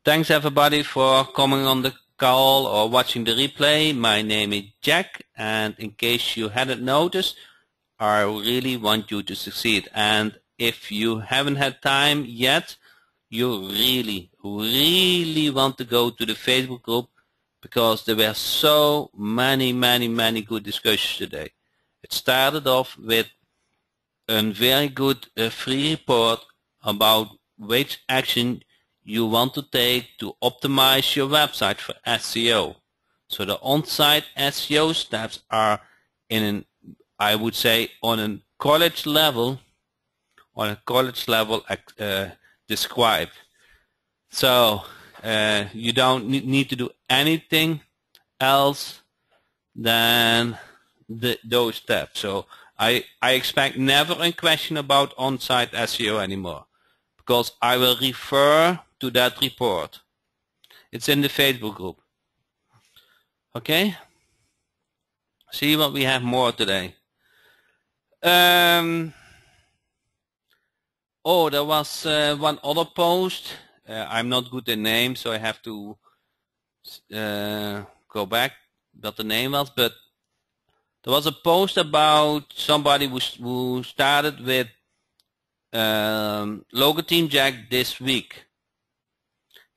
Thanks everybody for coming on the call or watching the replay. My name is Jack, and in case you hadn't noticed, I really want you to succeed. And if you haven't had time yet, you really want to go to the Facebook group, because there were so many good discussions today. It started off with a very good free report about which action you want to take to optimize your website for SEO. So the on-site SEO steps are I would say on a college level described. So you don't need to do anything else than those steps. So I expect never a question about on-site SEO anymore, because I will refer to that report. It's in the Facebook group. Okay? See what we have more today. Oh, there was one other post. I'm not good at names, so I have to go back what the name was, but there was a post about somebody who started with Logo Team Jack this week.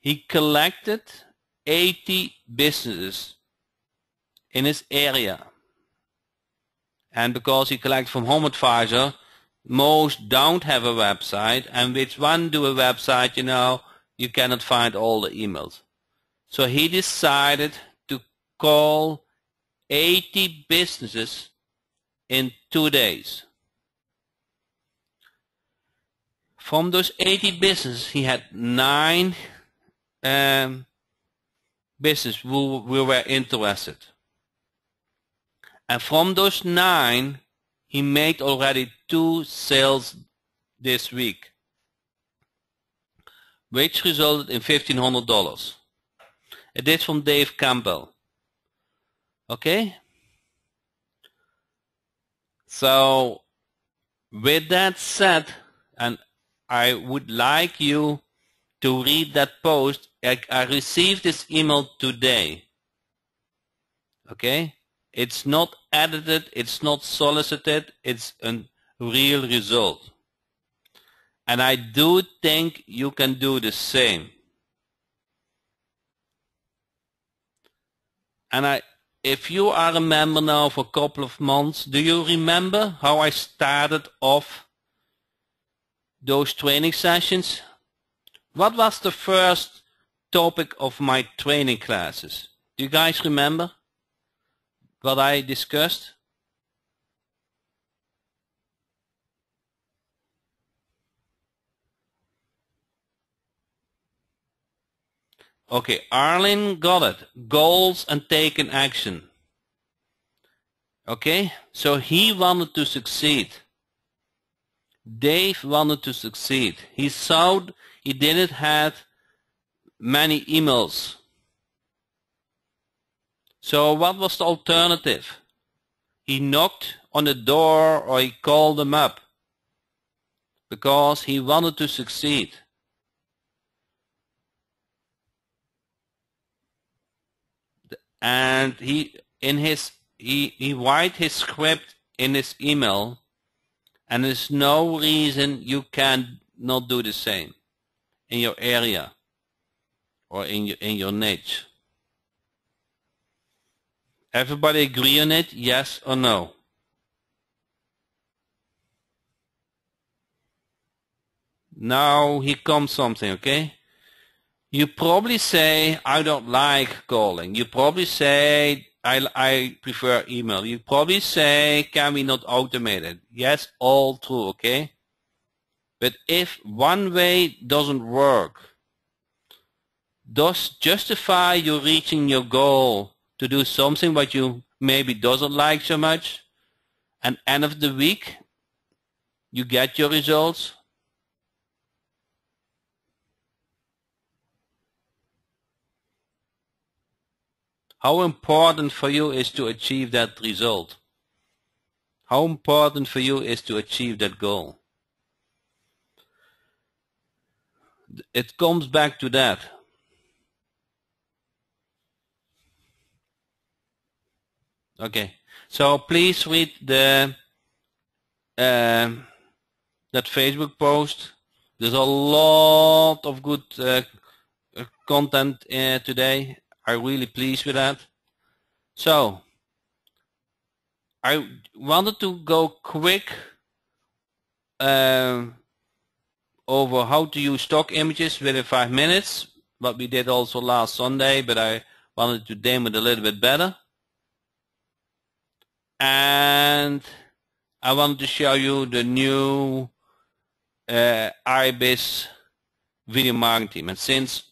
He collected 80 businesses in his area, and because he collected from Home Advisor, most don't have a website, and which one do a website, you cannot find all the emails. So he decided to call 80 businesses in 2 days. From those 80 businesses, he had 9 businesses who were interested. And from those 9, he made already 2 sales this week, which resulted in $1,500. It is from Dave Campbell. Okay? So with that said, and I would like you to read that post. I received this email today. Okay? It's not edited, it's not solicited, it's a real result. And I do think you can do the same. And if you are a member now for a couple of months, do you remember how I started off those training sessions? What was the first topic of my training classes? Do you guys remember what I discussed? Okay, Arlen got it. Goals and taken action. Okay, so he wanted to succeed. Dave wanted to succeed. He saw he didn't have many emails. So what was the alternative? He knocked on the door or he called them up, because he wanted to succeed. And he write his script in his email, and there's no reason you can not do the same in your area or in your niche. Everybody agree on it? Yes or no? Now here comes something, okay? You probably say, I don't like calling. You probably say, I prefer email. You probably say, can we not automate it? Yes, all true, okay? But if one way doesn't work, does justify you reaching your goal to do something what you maybe doesn't like so much, and end of the week, you get your results? How important for you is to achieve that result? How important for you is to achieve that goal? It comes back to that. Okay, so please read the that Facebook post. There's a lot of good content today. I'm really pleased with that. So I wanted to go quick over how to use stock images within 5 minutes, what we did also last Sunday, but I wanted to demo it a little bit better. And I wanted to show you the new IBIS video marketing team. And since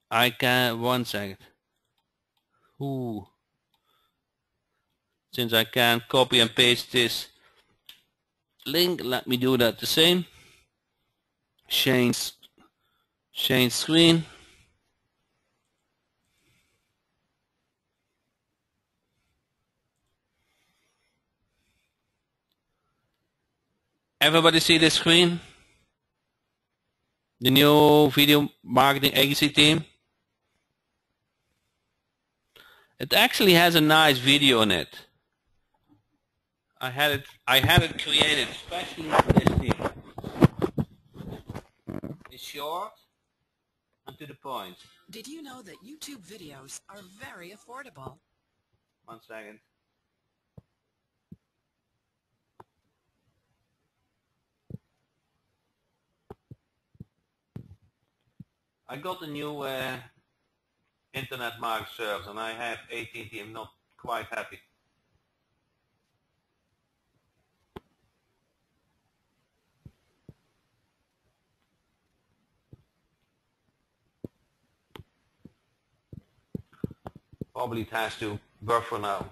I can, one second. Since I can copy and paste this link, let me do that the same. Change screen. Everybody see the screen? The new video marketing agency team. It actually has a nice video on it. I had it created especially for this team. It's short and to the point. Did you know that YouTube videos are very affordable? One second. I got a new internet market service and I have AT&T. I'm not quite happy. Probably it has to work for now.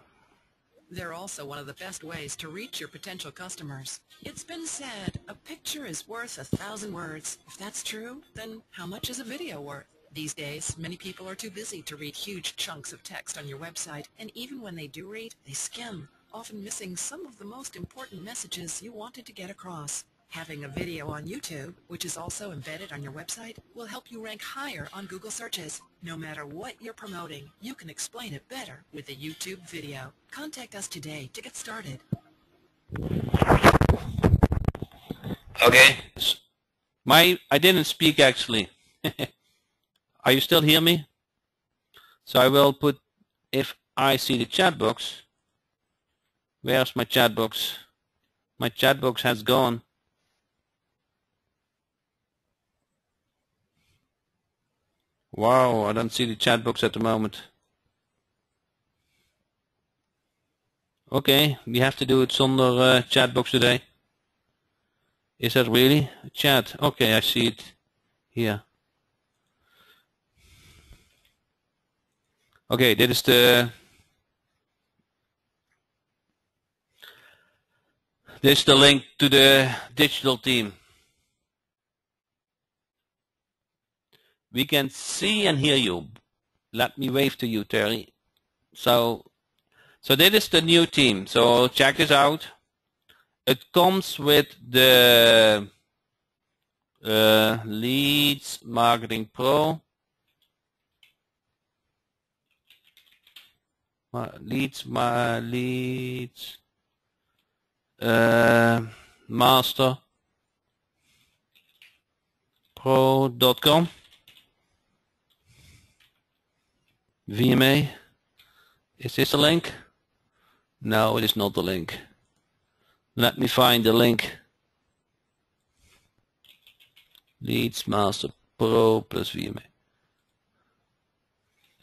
They're also one of the best ways to reach your potential customers. It's been said, a picture is worth 1,000 words. If that's true, then how much is a video worth? These days, many people are too busy to read huge chunks of text on your website, and even when they do read, they skim, often missing some of the most important messages you wanted to get across. Having a video on YouTube, which is also embedded on your website, will help you rank higher on Google searches. No matter what you're promoting, you can explain it better with a YouTube video. Contact us today to get started. Okay. I didn't speak actually. Are you still hear me? So I will put, if I see the chat box. Where's my chat box? My chat box has gone. Wow, I don't see the chat box at the moment. Okay, we have to do it zonder chat box today. Is that really chat? Okay, I see it here. Okay, dit is the link to the digital team. We can see and hear you. Let me wave to you, Terry. So this is the new team. So check this out. It comes with the Leads Marketing Pro. Leads Master Pro.com. VMA. Is this a link? No, it is not the link. Let me find the link. Leads Master Pro plus VMA.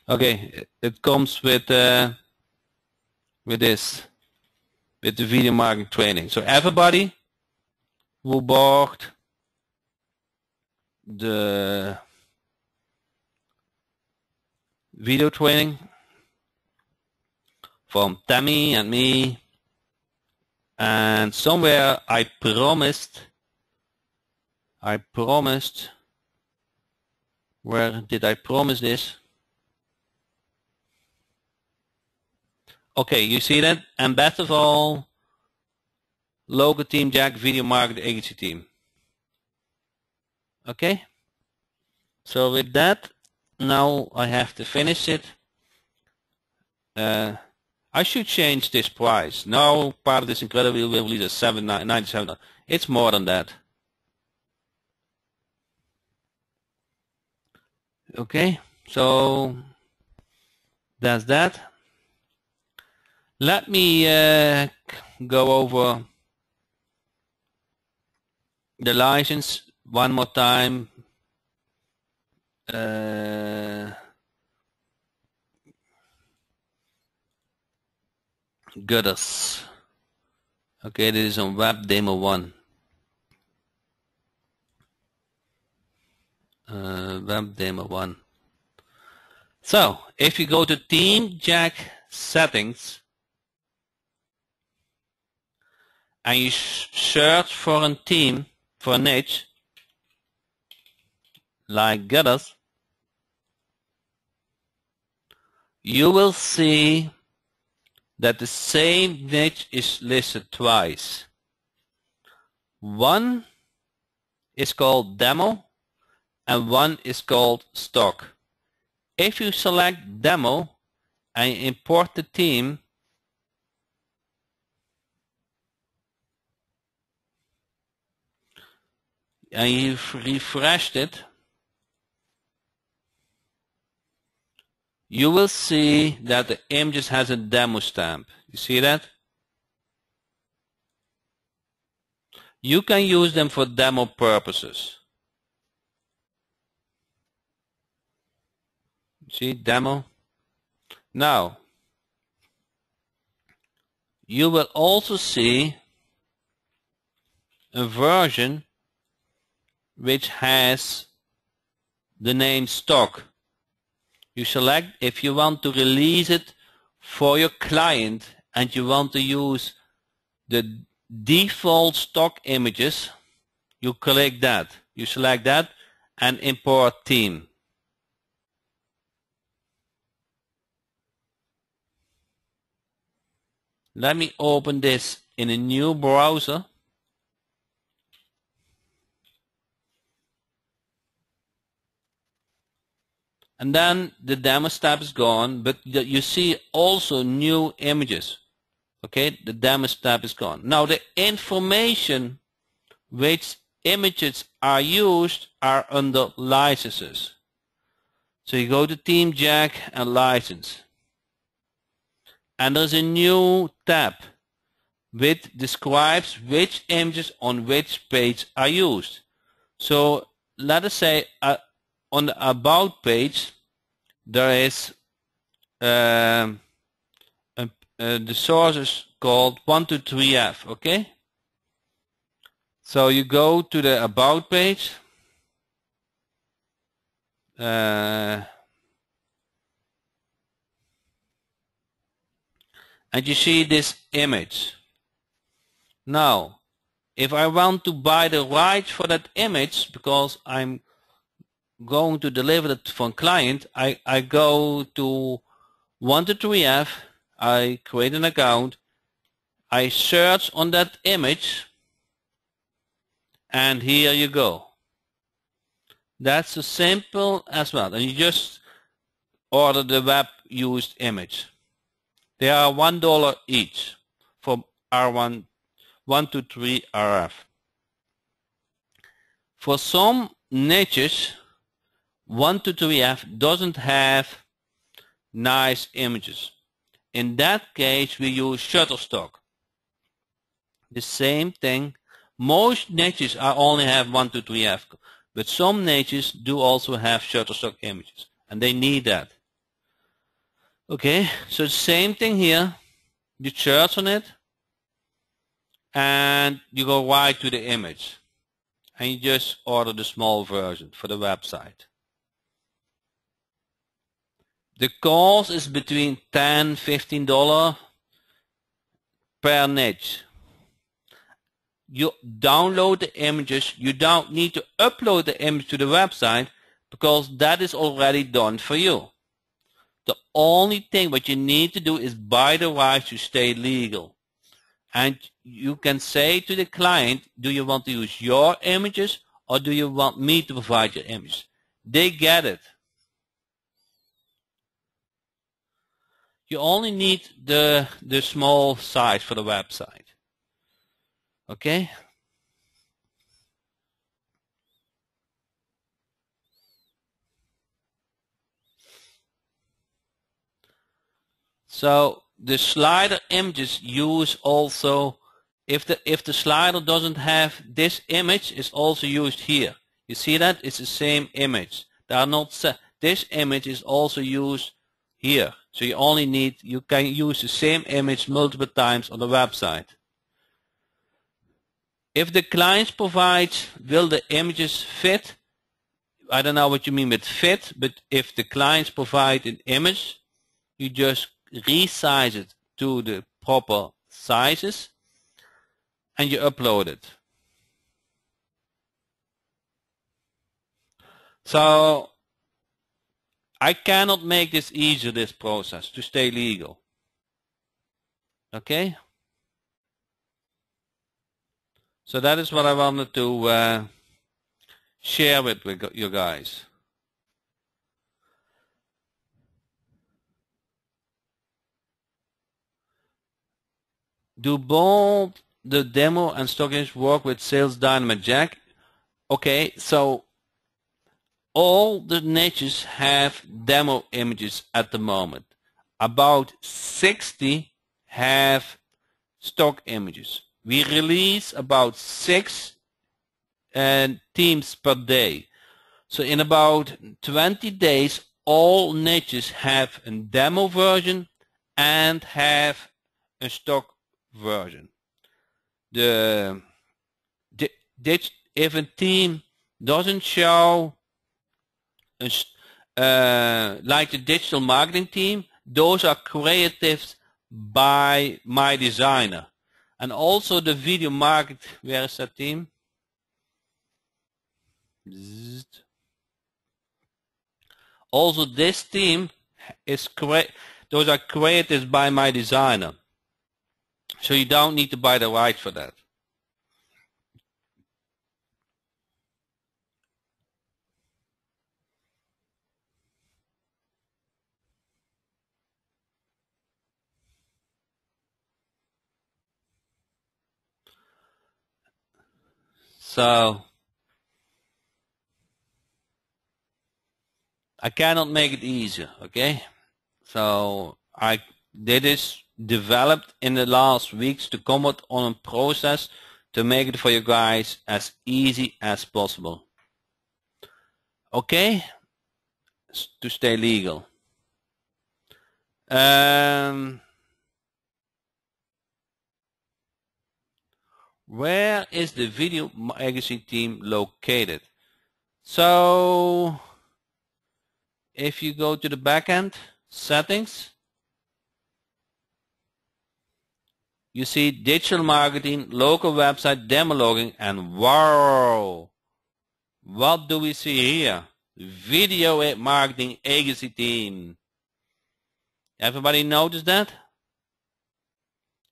Okay, it comes with this, with the video marketing training. So everybody who bought the video training from Tami and me, and somewhere I promised, where did I promise this? Okay, you see that? And best of all, local team Jack video marketing agency team. Okay, so with that, now I have to finish it. I should change this price. Now part of this incredible will release at $7.97. It's more than that. Okay, so that's that. Let me go over the license one more time. Gutters. Okay, this is on web demo 1. Web demo 1. So if you go to Team Jack settings and you search for a theme, for a niche like gutters, you will see that the same niche is listed twice. One is called demo and one is called stock. If you select demo and import the theme, and you've refreshed it, you will see that the image has a demo stamp. You see that? You can use them for demo purposes. See, demo. Now, you will also see a version which has the name stock. You select if you want to release it for your client and you want to use the default stock images, you click that. You select that and import theme. Let me open this in a new browser. And then the demo tab is gone, but you see also new images. Okay, the demo tab is gone. Now the information which images are used are under licenses. So you go to Team Jack and license. And there's a new tab which describes which images on which page are used. So let us say on the About page there is the source is called 123F, okay? So you go to the About page, and you see this image. Now, if I want to buy the rights for that image, because I'm going to deliver it for a client, I go to 123F, I create an account, I search on that image, and here you go. That's as simple as well. And you just order the web used image. They are $1 each for R1 123 RF. For some niches, 123F doesn't have nice images. In that case, we use Shutterstock. The same thing. Most niches only have 123F, but some niches do also have Shutterstock images, and they need that. Okay, so same thing here. You search on it, and you go right to the image, and you just order the small version for the website. The cost is between $10 and $15 per niche. You download the images. You don't need to upload the image to the website because that is already done for you. The only thing what you need to do is buy the rights to stay legal. And you can say to the client, do you want to use your images or do you want me to provide your images? They get it. You only need the small size for the website. Okay? So the slider images use also, if the slider doesn't have this image, is also used here. You see that? It's the same image. They are not this image is also used here. So you can use the same image multiple times on the website. If the client provides, will the images fit? I don't know what you mean with fit, but if the clients provide an image, you just resize it to the proper sizes and you upload it. So I cannot make this easier, this process, to stay legal. Okay? So that is what I wanted to share with you guys. Do both the demo and stock image work with Sales Dynamite, Jack? Okay, so all the niches have demo images at the moment. About 60 have stock images. We release about 6 themes per day. So in about 20 days, all niches have a demo version and have a stock version. If a theme doesn't show like the digital marketing team, those are creatives by my designer. And also the video market, where is that team? Also this team is those are created by my designer. So you don't need to buy the rights for that. So I cannot make it easier, okay? So I did this developed in the last weeks to come up on a process to make it for you guys as easy as possible. Okay? To stay legal. Where is the video magazine team located? So if you go to the backend settings, you see digital marketing, local website, demo logging, and wow, what do we see here? Video marketing agency team. Everybody notice that?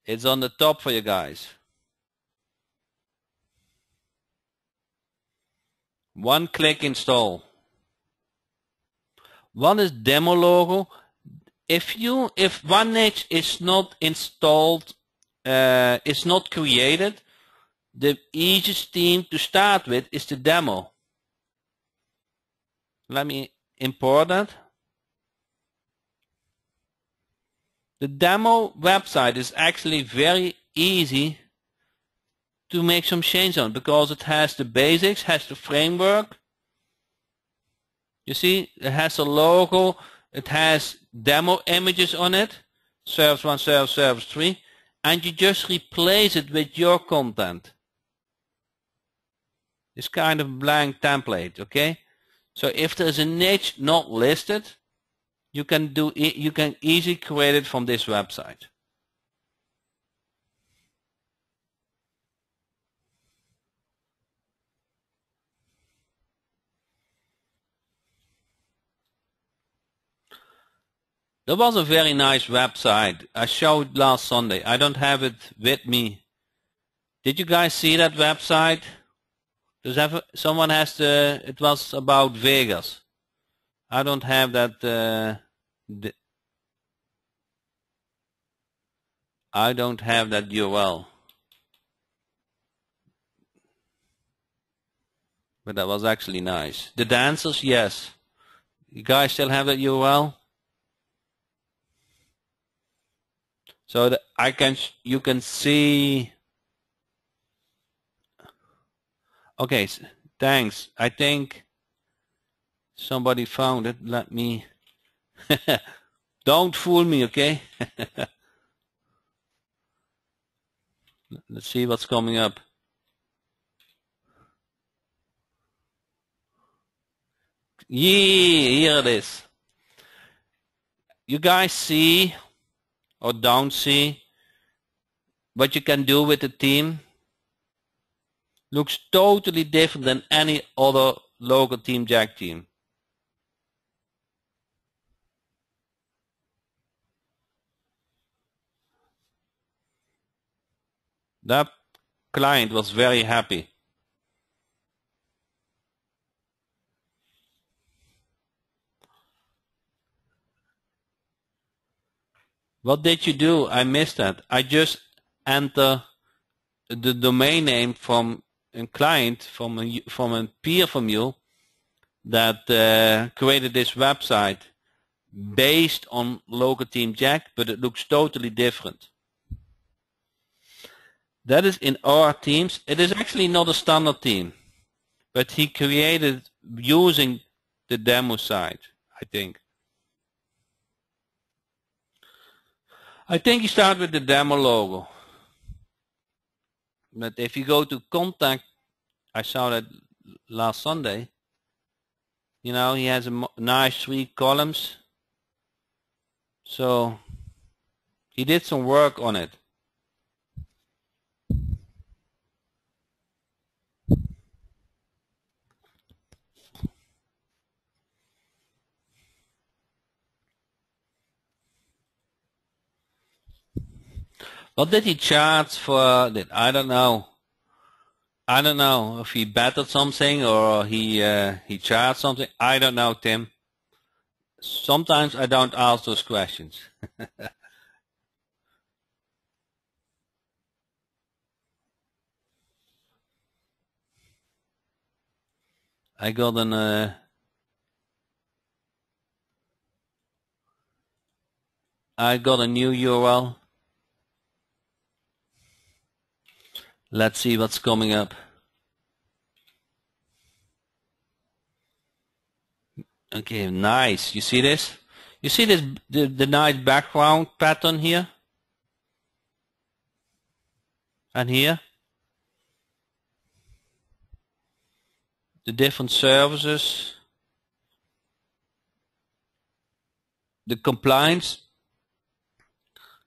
It's on the top for you guys. One click install. What is demo logo? If one niche is not installed, is not created, the easiest theme to start with is the demo. Let me import that. The demo website is actually very easy to make some change on because it has the basics, has the framework. You see, it has a logo, it has demo images on it, service 1, service 3, and you just replace it with your content. It's kind of a blank template, okay? So if there's a niche not listed, you can easily create it from this website. There was a very nice website I showed last Sunday. I don't have it with me. Did you guys see that website? Someone has it was about Vegas. I don't have that. I don't have that URL. But that was actually nice. The dancers, yes. You guys still have that URL? So that you can see. Okay, thanks. I think somebody found it. Let me. Don't fool me, okay? Let's see what's coming up. Yeah, here it is. You guys see or don't see what you can do with the team? Looks totally different than any other local Team Jack team. That client was very happy. What did you do? I missed that. I just enter the domain name from a client, from a peer from you that created this website based on local Team Jack, but it looks totally different. That is in our teams. It is actually not a standard team, but he created using the demo site, I think. I think you start with the demo logo. But if you go to contact, I saw that last Sunday, you know, he has a nice 3 columns. So he did some work on it. What did he charge for it? I don't know. I don't know if he betted something or he charged something. I don't know, Tim. Sometimes I don't ask those questions. I got an I got a new URL. Let's see what's coming up. Okay, nice. You see this? You see this the nice background pattern here? And here? The different services. The compliance.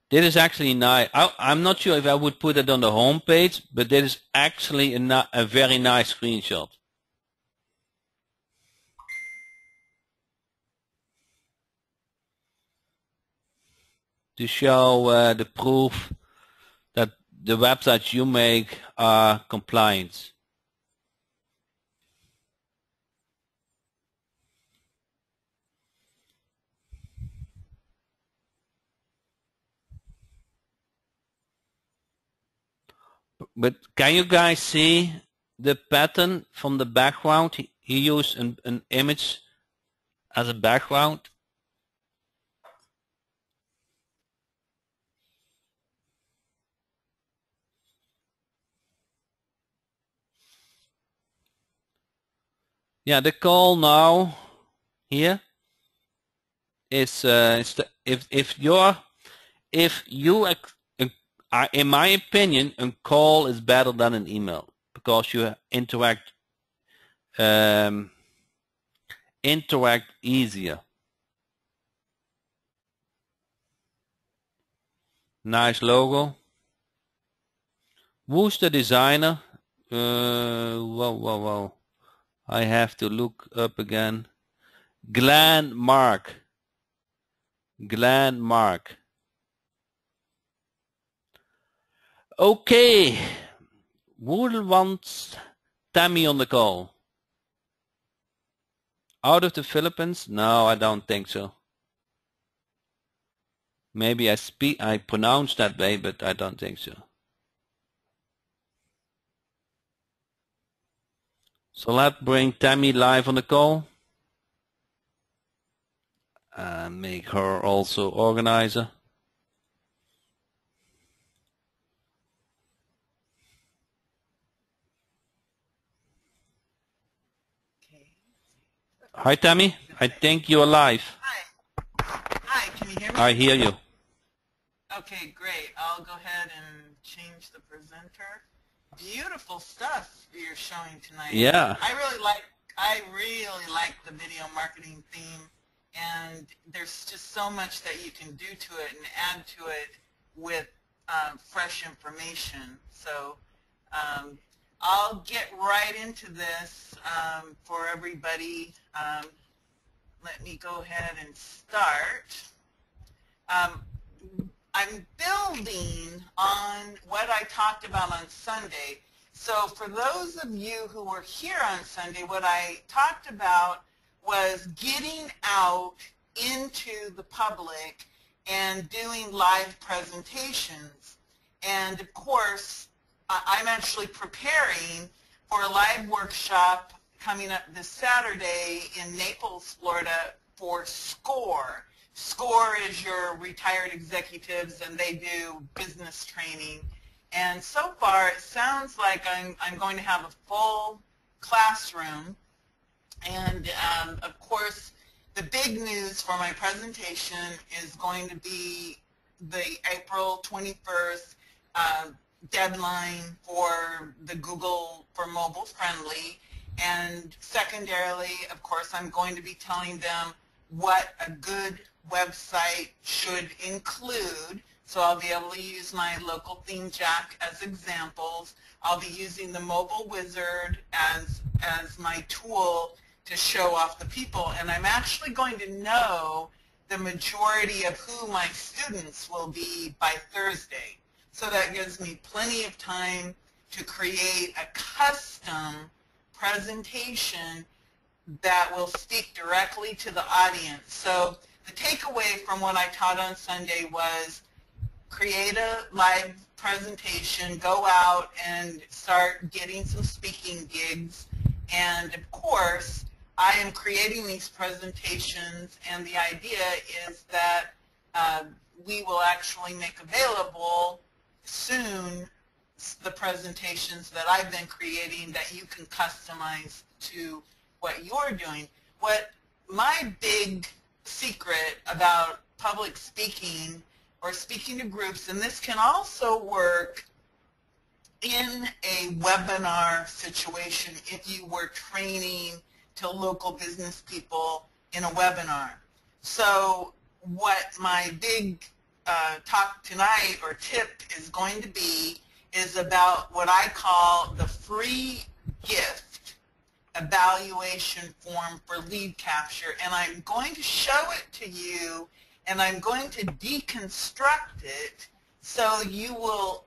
This is actually nice. I'm not sure if I would put it on the home page, but this is actually a very nice screenshot. To show the proof that the websites you make are compliant. But can you guys see the pattern from the background? He used an image as a background. Yeah, the call now here is if you in my opinion, a call is better than an email because you interact easier. Nice logo. Who's the designer? Whoa. I have to look up again. Glenn Mark. Okay. Who wants Tami on the call? Out of the Philippines? No, I don't think so. Maybe I pronounce that way, but I don't think so. So let's bring Tami live on the call. And make her also organizer. Okay. Hi, Tami. I think you're live. Hi. Hi, can you hear me? I hear you. Okay, great. I'll go ahead and change the presenter. Beautiful stuff you're showing tonight. Yeah. I really like the video marketing theme, and there's just so much that you can do to it and add to it with fresh information. So I'll get right into this for everybody. Let me go ahead and start. I'm building on what I talked about on Sunday. So for those of you who were here on Sunday, what I talked about was getting out into the public and doing live presentations. And of course, I'm actually preparing for a live workshop coming up this Saturday in Naples, Florida for SCORE. SCORE is your retired executives, and they do business training. And so far, it sounds like I'm going to have a full classroom. And of course, the big news for my presentation is going to be the April 21st deadline for the Google for Mobile Friendly. And secondarily, of course, I'm going to be telling them what a good website should include. So I'll be able to use my local theme jack as examples. I'll be using the mobile wizard as my tool to show off the people. And I'm actually going to know the majority of who my students will be by Thursday. So that gives me plenty of time to create a custom presentation that will speak directly to the audience. So the takeaway from what I taught on Sunday was create a live presentation, go out and start getting some speaking gigs. And of course, I am creating these presentations, and the idea is that we will actually make available soon the presentations that I've been creating that you can customize to what you're doing. What my big secret about public speaking or speaking to groups, and this can also work in a webinar situation if you were training to local business people in a webinar. So what my big talk tonight or tip is going to be is about what I call the free gift evaluation form for lead capture. And I'm going to show it to you, and I'm going to deconstruct it so you will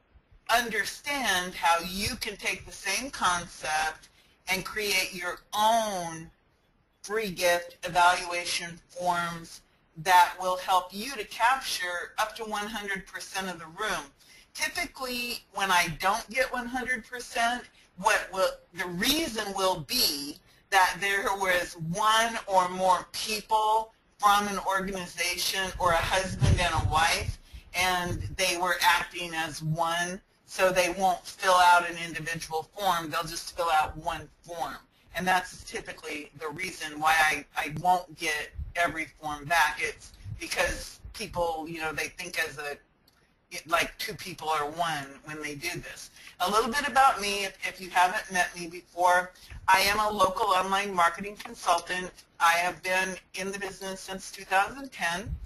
understand how you can take the same concept and create your own free gift evaluation forms that will help you to capture up to 100% of the room. Typically, when I don't get 100%, the reason will be that there was one or more people from an organization or a husband and a wife, and they were acting as one, so they won't fill out an individual form. They'll just fill out one form. And that's typically the reason why I won't get every form back. It's because people, they think like two people are one when they do this. A little bit about me, if you haven't met me before. I am a local online marketing consultant. I have been in the business since 2010.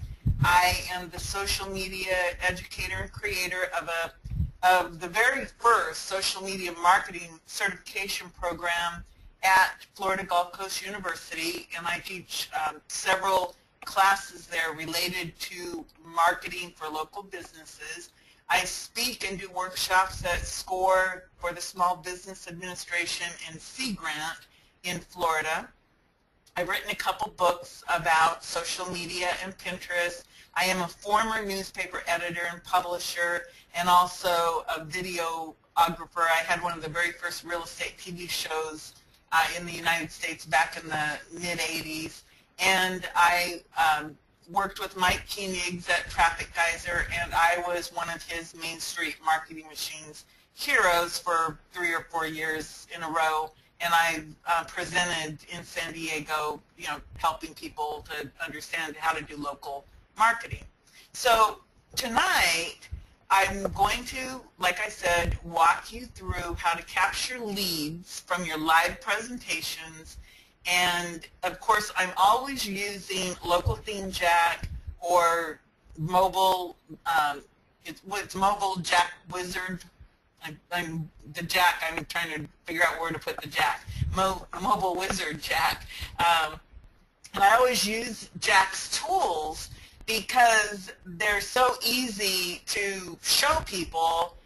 I am the social media educator and creator of the very first social media marketing certification program at Florida Gulf Coast University, and I teach several classes there related to marketing for local businesses. I speak and do workshops at SCORE for the Small Business Administration and Sea Grant in Florida. I've written a couple books about social media and Pinterest. I am a former newspaper editor and publisher and also a videographer. I had one of the very first real estate TV shows in the United States back in the mid-'80s. And I worked with Mike Koenigs at Traffic Geyser, and I was one of his Main Street Marketing Machines heroes for 3 or 4 years in a row. And I presented in San Diego, you know, helping people to understand how to do local marketing. So tonight, I'm going to, like I said, walk you through how to capture leads from your live presentations. And of course, I'm always using Local Theme Jack or mobile, it's Mobile Jack Wizard. I'm trying to figure out where to put the Jack. Mobile Wizard Jack. And I always use Jack's tools because they're so easy to show people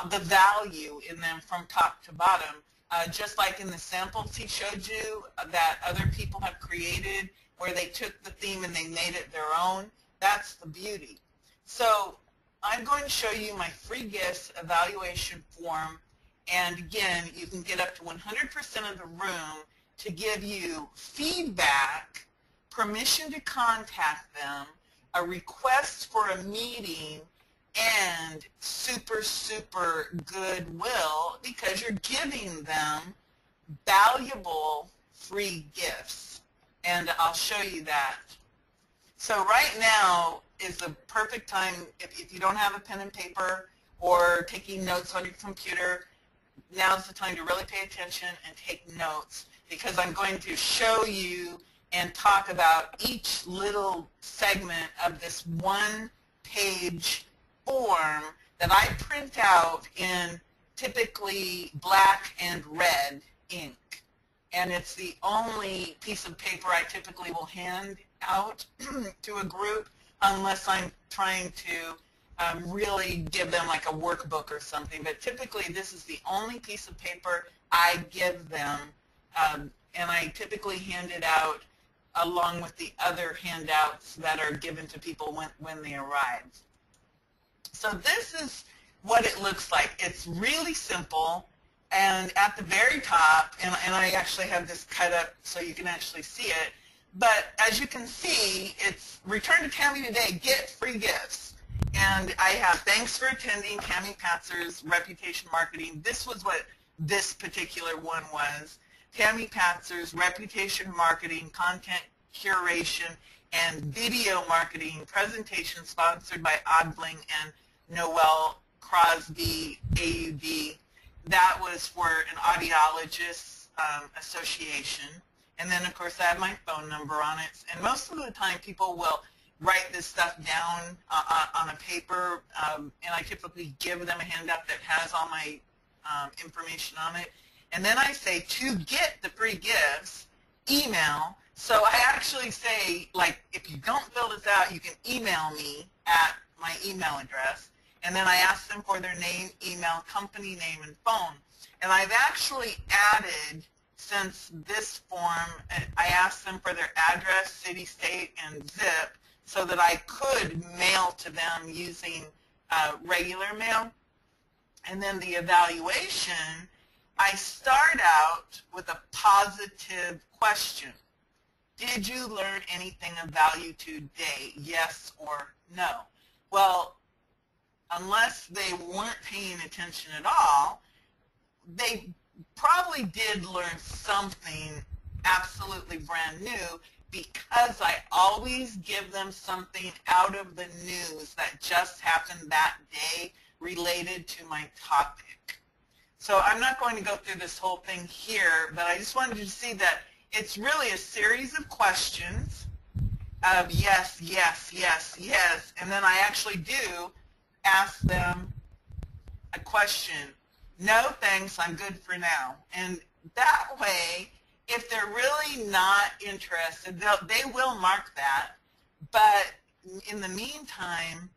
the value in them from top to bottom. Just like in the samples he showed you that other people have created where they took the theme and they made it their own, that's the beauty. So I'm going to show you my free gifts evaluation form, and again, you can get up to 100% of the room to give you feedback, permission to contact them, a request for a meeting, and super, super goodwill because you're giving them valuable free gifts. And I'll show you that. So right now is the perfect time, if you don't have a pen and paper or taking notes on your computer, now's the time to really pay attention and take notes, because I'm going to show you and talk about each little segment of this one-page form that I print out in typically black and red ink. And it's the only piece of paper I typically will hand out to a group unless I'm trying to really give them like a workbook or something. But typically this is the only piece of paper I give them, and I typically hand it out along with the other handouts that are given to people when they arrive. So this is what it looks like. It's really simple, and at the very top, and I actually have this cut up so you can actually see it, but as you can see, it's return to Tami today, get free gifts. And I have thanks for attending Tami Patzer's Reputation Marketing. This was what this particular one was. Tami Patzer's Reputation Marketing, Content Curation, and Video Marketing presentation sponsored by Oddbling and Noel Crosby, AUD. That was for an audiologist association. And then, of course, I have my phone number on it. And most of the time, people will write this stuff down on a paper, and I typically give them a handout that has all my information on it. And then I say, to get the free gifts, email. So I actually say, like, if you don't fill this out, you can email me at my email address. And then I ask them for their name, email, company name, and phone. And I've actually added, since this form, I asked them for their address, city, state, and zip so that I could mail to them using regular mail. And then the evaluation, I start out with a positive question. Did you learn anything of value today? Yes or no? Well, unless they weren't paying attention at all, they probably did learn something absolutely brand new, because I always give them something out of the news that just happened that day related to my topic. So I'm not going to go through this whole thing here, but I just wanted you to see that it's really a series of questions of yes, yes, yes, yes, and then I actually do ask them a question. No, thanks, I'm good for now. And that way, if they're really not interested, they will mark that, but in the meantime,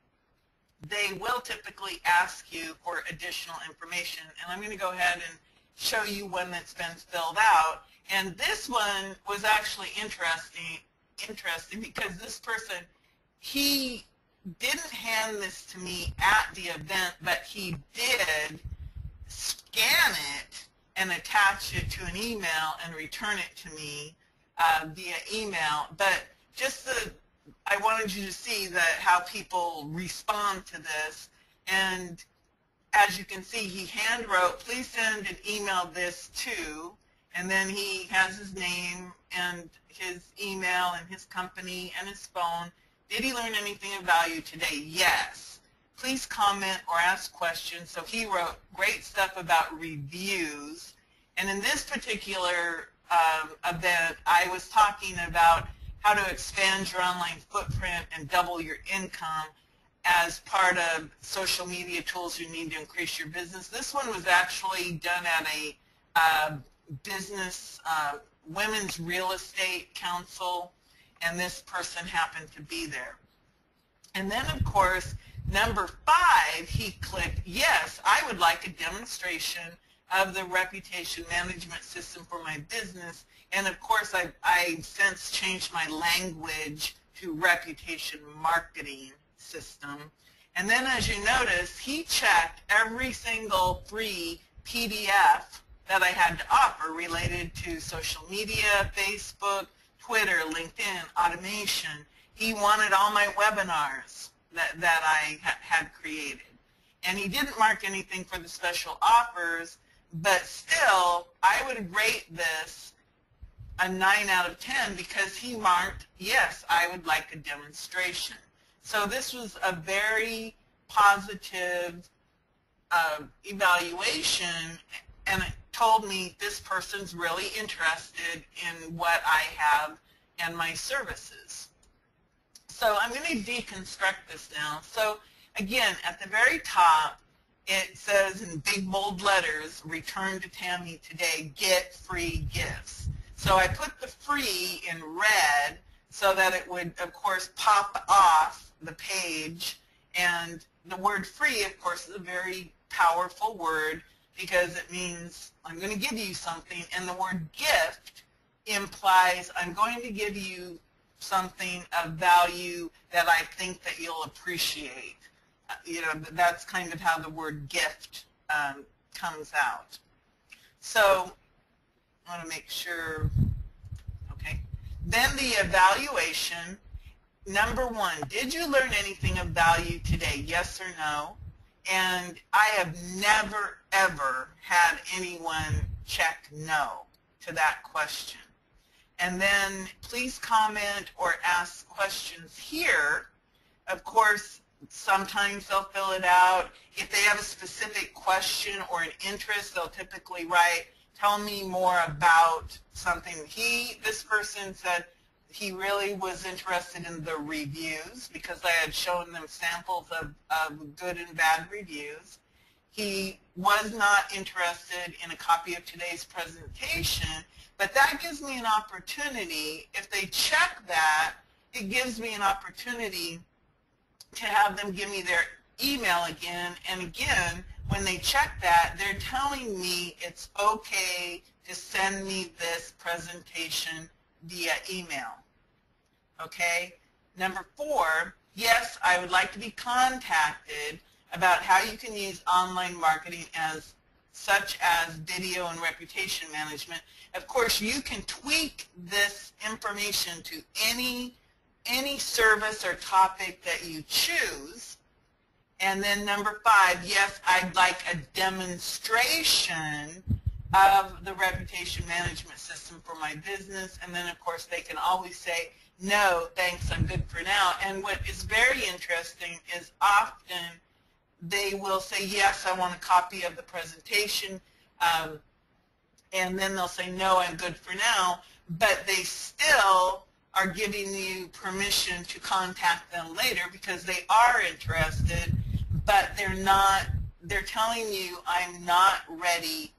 they will typically ask you for additional information. And I'm going to go ahead and show you one that's been filled out. And this one was actually interesting because this person, he didn't hand this to me at the event, but he did scan it and attach it to an email and return it to me via email. But just I wanted you to see how people respond to this. And as you can see, he hand wrote, please send and email this to, and then he has his name and his email and his company and his phone. Did he learn anything of value today? Yes. Please comment or ask questions. So he wrote great stuff about reviews. And in this particular event, I was talking about how to expand your online footprint and double your income as part of social media tools you need to increase your business. This one was actually done at a business women's real estate council, and this person happened to be there. And then, of course, number 5, he clicked, yes, I would like a demonstration of the reputation management system for my business. And of course, I've since changed my language to reputation marketing system. And then, as you notice, he checked every single free PDF that I had to offer related to social media, Facebook, Twitter, LinkedIn, automation. He wanted all my webinars that I had created. And he didn't mark anything for the special offers, but still, I would rate this a 9 out of 10 because he marked, yes, I would like a demonstration. So this was a very positive evaluation, and it told me this person's really interested in what I have and my services. So I'm going to deconstruct this now. So again, at the very top, it says in big bold letters, return to Tami today, get free gifts. So I put the free in red so that it would, of course, pop off the page. And the word free, of course, is a very powerful word because it means I'm going to give you something. And the word gift implies I'm going to give you something of value that I think that you'll appreciate. That's kind of how the word gift comes out. So I want to make sure, okay. Then the evaluation, number 1, did you learn anything of value today, yes or no? And I have never, ever had anyone check no to that question. And then please comment or ask questions here. Of course, sometimes they'll fill it out. If they have a specific question or an interest, they'll typically write, tell me more about something. This person said he really was interested in the reviews because I had shown them samples of good and bad reviews. He was not interested in a copy of today's presentation, but that gives me an opportunity. If they check that, it gives me an opportunity to have them give me their email again. And again, when they check that, they're telling me it's okay to send me this presentation via email. Okay? Number 4, yes, I would like to be contacted about how you can use online marketing such as video and reputation management. Of course, you can tweak this information to any service or topic that you choose. And then number 5, yes, I'd like a demonstration of the reputation management system for my business. And then, of course, they can always say, no, thanks, I'm good for now. And what is very interesting is often they will say, yes, I want a copy of the presentation. And then they'll say, no, I'm good for now. But they still are giving you permission to contact them later because they are interested, but they're telling you, I'm not ready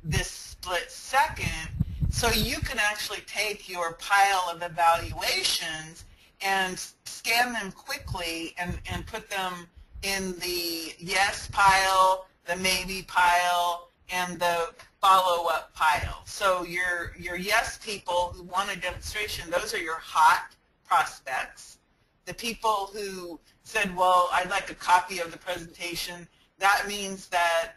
this split second. So you can actually take your pile of evaluations and scan them quickly and put them in the yes pile, the maybe pile, and the follow-up pile. So your yes people who want a demonstration, those are your hot prospects. The people who said, well, I'd like a copy of the presentation, that means that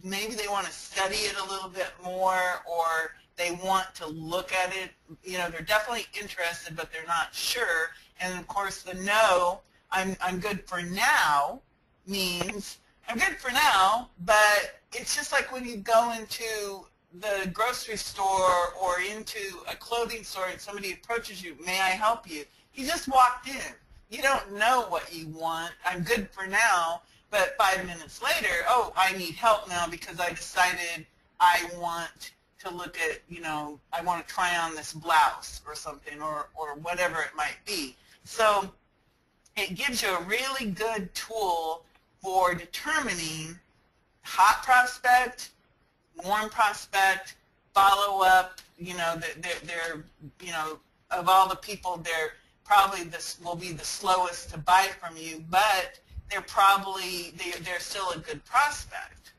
maybe they want to study it a little bit more, or they want to look at it. You know, they're definitely interested, but they're not sure. And of course, the no, I'm good for now, means I'm good for now, but it's just like when you go into the grocery store or into a clothing store and somebody approaches you, may I help you? You just walked in. You don't know what you want. I'm good for now, but 5 minutes later, oh, I need help now because I decided I want to look at, you know, I want to try on this blouse or something, or whatever it might be. So it gives you a really good tool for determining hot prospect, warm prospect, follow-up. You know, they're, you know, of all the people, they're probably will be the slowest to buy from you, but they're probably, they're still a good prospect.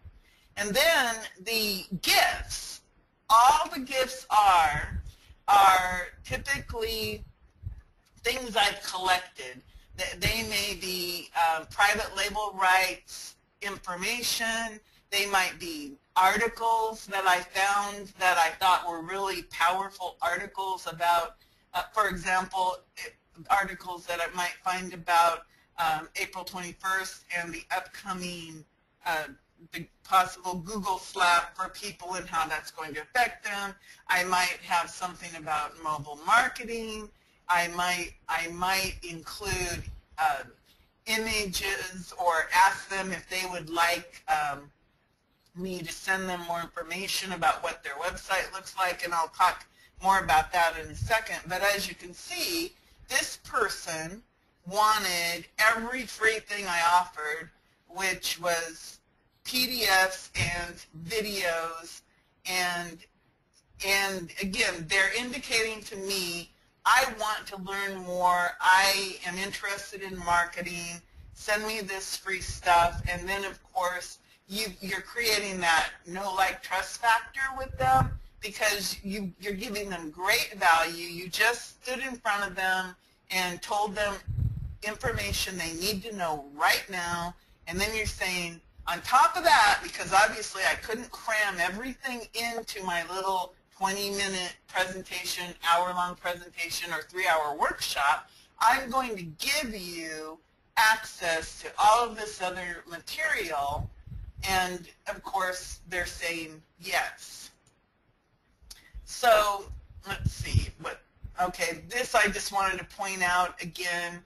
And then the gifts. All the gifts are typically things I've collected. They may be private label rights, information. They might be articles that I found that I thought were really powerful articles about, for example, articles that I might find about April 21st and the upcoming the possible Google slap for people and how that's going to affect them. I might have something about mobile marketing. I might include images or ask them if they would like me to send them more information about what their website looks like, and I'll talk more about that in a second. But as you can see, this person wanted every free thing I offered, which was PDFs and videos, and again, they're indicating to me, I want to learn more, I am interested in marketing, send me this free stuff. And then of course you're creating that know, like, trust factor with them, because you're giving them great value. You just stood in front of them and told them information they need to know right now, and then you're saying, on top of that, because obviously I couldn't cram everything into my little 20-minute presentation, hour-long presentation, or 3-hour workshop, I'm going to give you access to all of this other material. And of course, they're saying yes. So let's see. Okay, this I just wanted to point out again,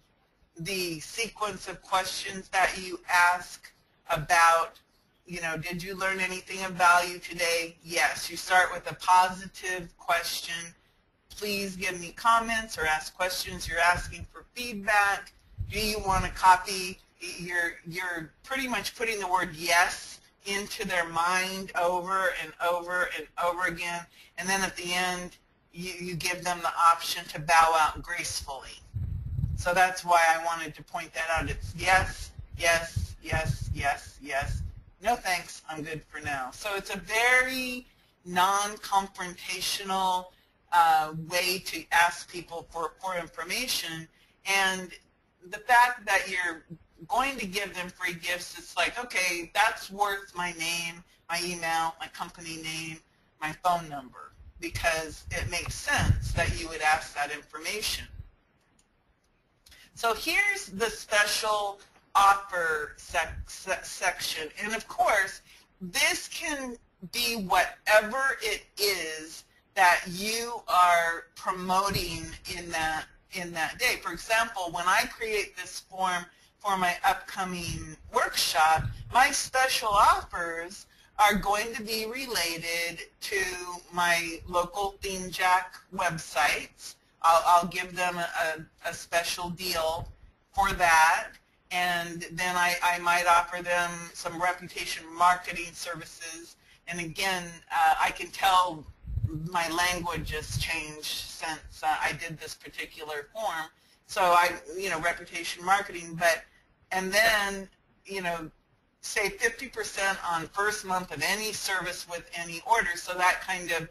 the sequence of questions that you ask about, you know, did you learn anything of value today? Yes. You start with a positive question. Please give me comments or ask questions. You're asking for feedback. Do you want a copy? You're pretty much putting the word yes into their mind over and over and over again. And then at the end, you give them the option to bow out gracefully. So that's why I wanted to point that out. It's yes, yes, yes, yes, yes. No thanks, I'm good for now. So it's a very non-confrontational way to ask people for information. And the fact that you're going to give them free gifts, it's like, okay, that's worth my name, my email, my company name, my phone number, because it makes sense that you would ask that information. So here's the special offer section. And of course, this can be whatever it is that you are promoting in that day. For example, when I create this form for my upcoming workshop, my special offers are going to be related to my local ThemeJack websites. I'll give them a special deal for that. And then I might offer them some reputation marketing services. And again, I can tell my language has changed since I did this particular form. So reputation marketing, and then, say 50% on first month of any service with any order. So that kind of,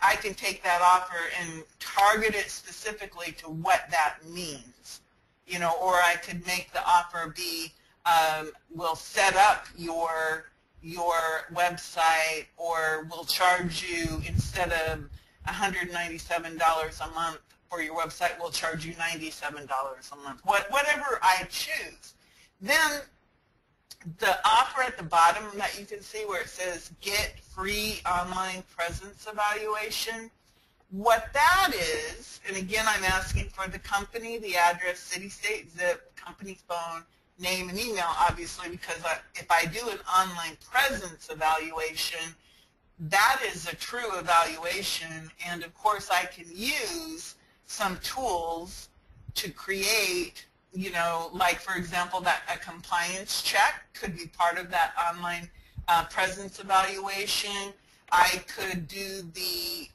I can take that offer and target it specifically to what that means. You know, or I could make the offer be, we'll set up your website, or we'll charge you, instead of $197 a month for your website, we'll charge you $97 a month. Whatever I choose. Then the offer at the bottom that you can see where it says get free online presence evaluation, what that is, and again I'm asking for the company, the address, city, state, zip, company phone, name, and email, obviously, because if I do an online presence evaluation, that is a true evaluation, and of course I can use some tools to create, you know, like for example, that a compliance check could be part of that online presence evaluation. I could do the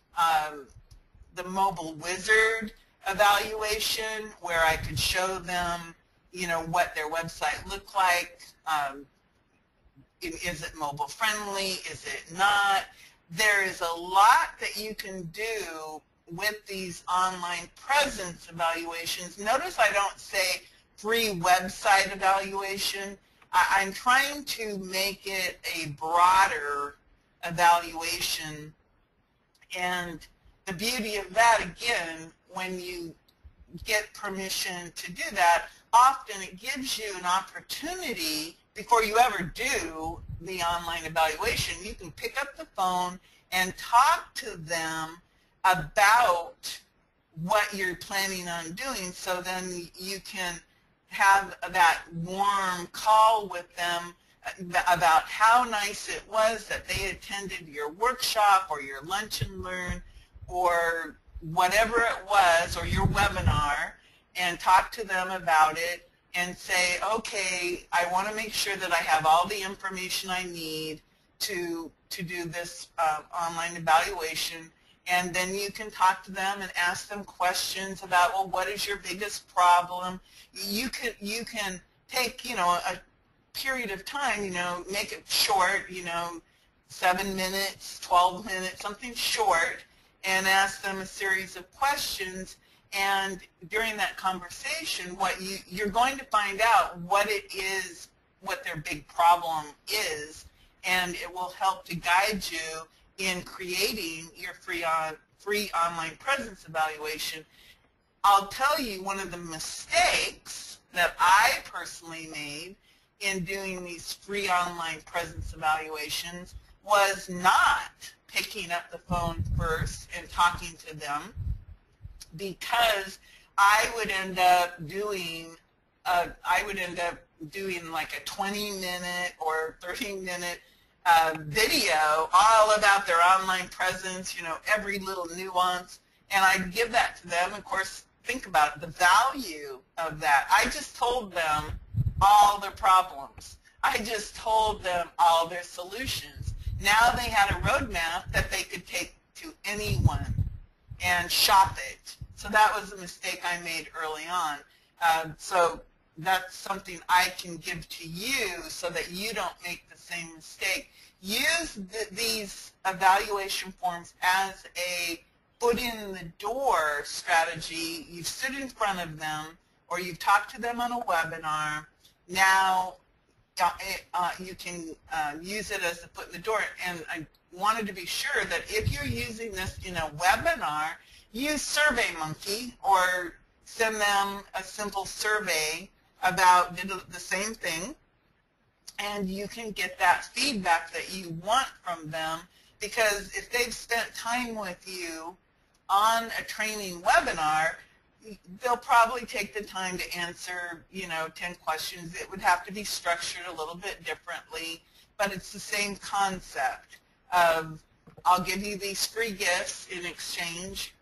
mobile wizard evaluation where I could show them, you know, what their website looked like. Is it mobile friendly? Is it not? There is a lot that you can do with these online presence evaluations. Notice I don't say free website evaluation. I'm trying to make it a broader evaluation, and the beauty of that, again, when you get permission to do that, often it gives you an opportunity before you ever do the online evaluation. You can pick up the phone and talk to them about what you're planning on doing, so then you can have that warm call with them about how nice it was that they attended your workshop or your lunch and learn or whatever it was, or your webinar, and talk to them about it and say, okay, I want to make sure that I have all the information I need to do this online evaluation. And then you can talk to them and ask them questions about, well, what is your biggest problem? You can take, you know, a period of time, you know, make it short, you know, 7 minutes, 12 minutes, something short, and ask them a series of questions. And during that conversation, what you're going to find out what it is, what their big problem is, and it will help to guide you in creating your free online presence evaluation. I'll tell you, one of the mistakes that I personally made in doing these free online presence evaluations was not picking up the phone first and talking to them, because I would end up doing like a 20-minute or 30-minute video all about their online presence, you know, every little nuance, and I'd give that to them. Of course, think about it, the value of that. I just told them all their problems. I just told them all their solutions. Now they had a roadmap that they could take to anyone and shop it. So that was a mistake I made early on. So that's something I can give to you so that you don't make the same mistake. Use these evaluation forms as a foot in the door strategy. You've stood in front of them, or you've talked to them on a webinar. Now you can use it as a foot in the door. And I wanted to be sure that if you're using this in a webinar, use SurveyMonkey, or send them a simple survey about the same thing, and you can get that feedback that you want from them, because if they've spent time with you on a training webinar, they'll probably take the time to answer, you know, 10 questions. It would have to be structured a little bit differently, but it's the same concept of, I'll give you these free gifts in exchange,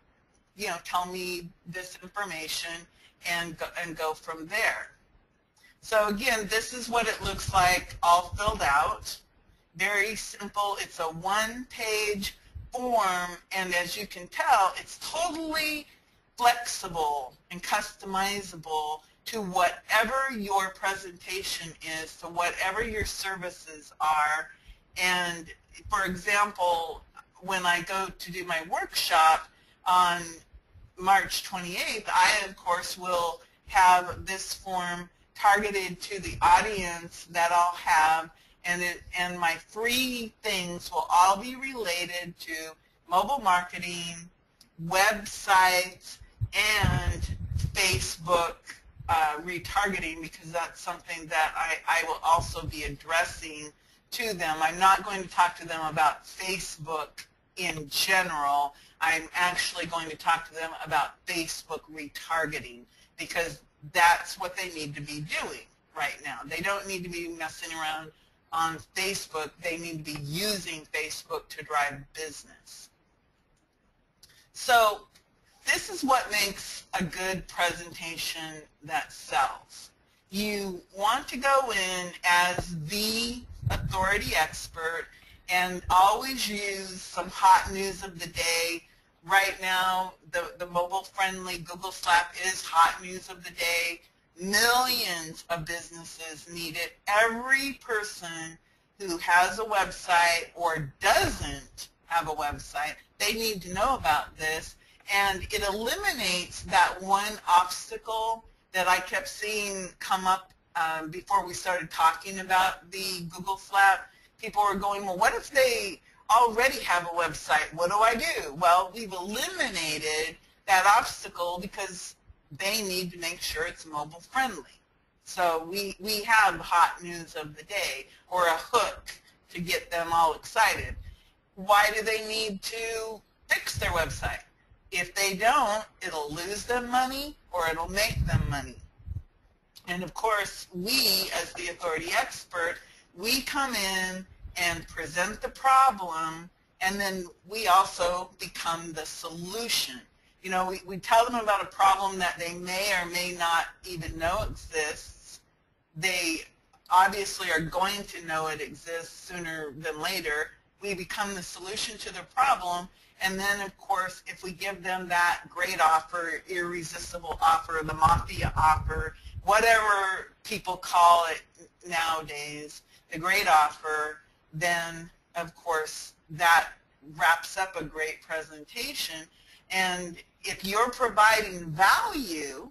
you know, tell me this information, and go from there. So again, this is what it looks like all filled out. Very simple. It's a one-page form, and as you can tell, it's totally flexible and customizable to whatever your presentation is, to whatever your services are. And for example, when I go to do my workshop on March 28th, I of course will have this form targeted to the audience that I'll have, and my free things will all be related to mobile marketing, websites, and Facebook retargeting, because that's something that I will also be addressing to them. I'm not going to talk to them about Facebook in general. I'm actually going to talk to them about Facebook retargeting, because that's what they need to be doing right now. They don't need to be messing around on Facebook. They need to be using Facebook to drive business. So this is what makes a good presentation that sells. You want to go in as the authority expert and always use some hot news of the day. Right now, the mobile-friendly Google Slap is hot news of the day. Millions of businesses need it. Every person who has a website or doesn't have a website, they need to know about this. And it eliminates that one obstacle that I kept seeing come up before we started talking about the Google Slap. People were going, well, what if they already have a website? What do I do? Well, we've eliminated that obstacle because they need to make sure it's mobile friendly. So we have hot news of the day, or a hook to get them all excited. Why do they need to fix their website? If they don't, it'll lose them money or it'll make them money. And of course, we as the authority expert, we come in and present the problem, and then we also become the solution. You know, we tell them about a problem that they may or may not even know exists. They obviously are going to know it exists sooner than later. We become the solution to their problem, and then of course if we give them that great offer, irresistible offer, the mafia offer, whatever people call it nowadays, the great offer, then of course that wraps up a great presentation. And if you're providing value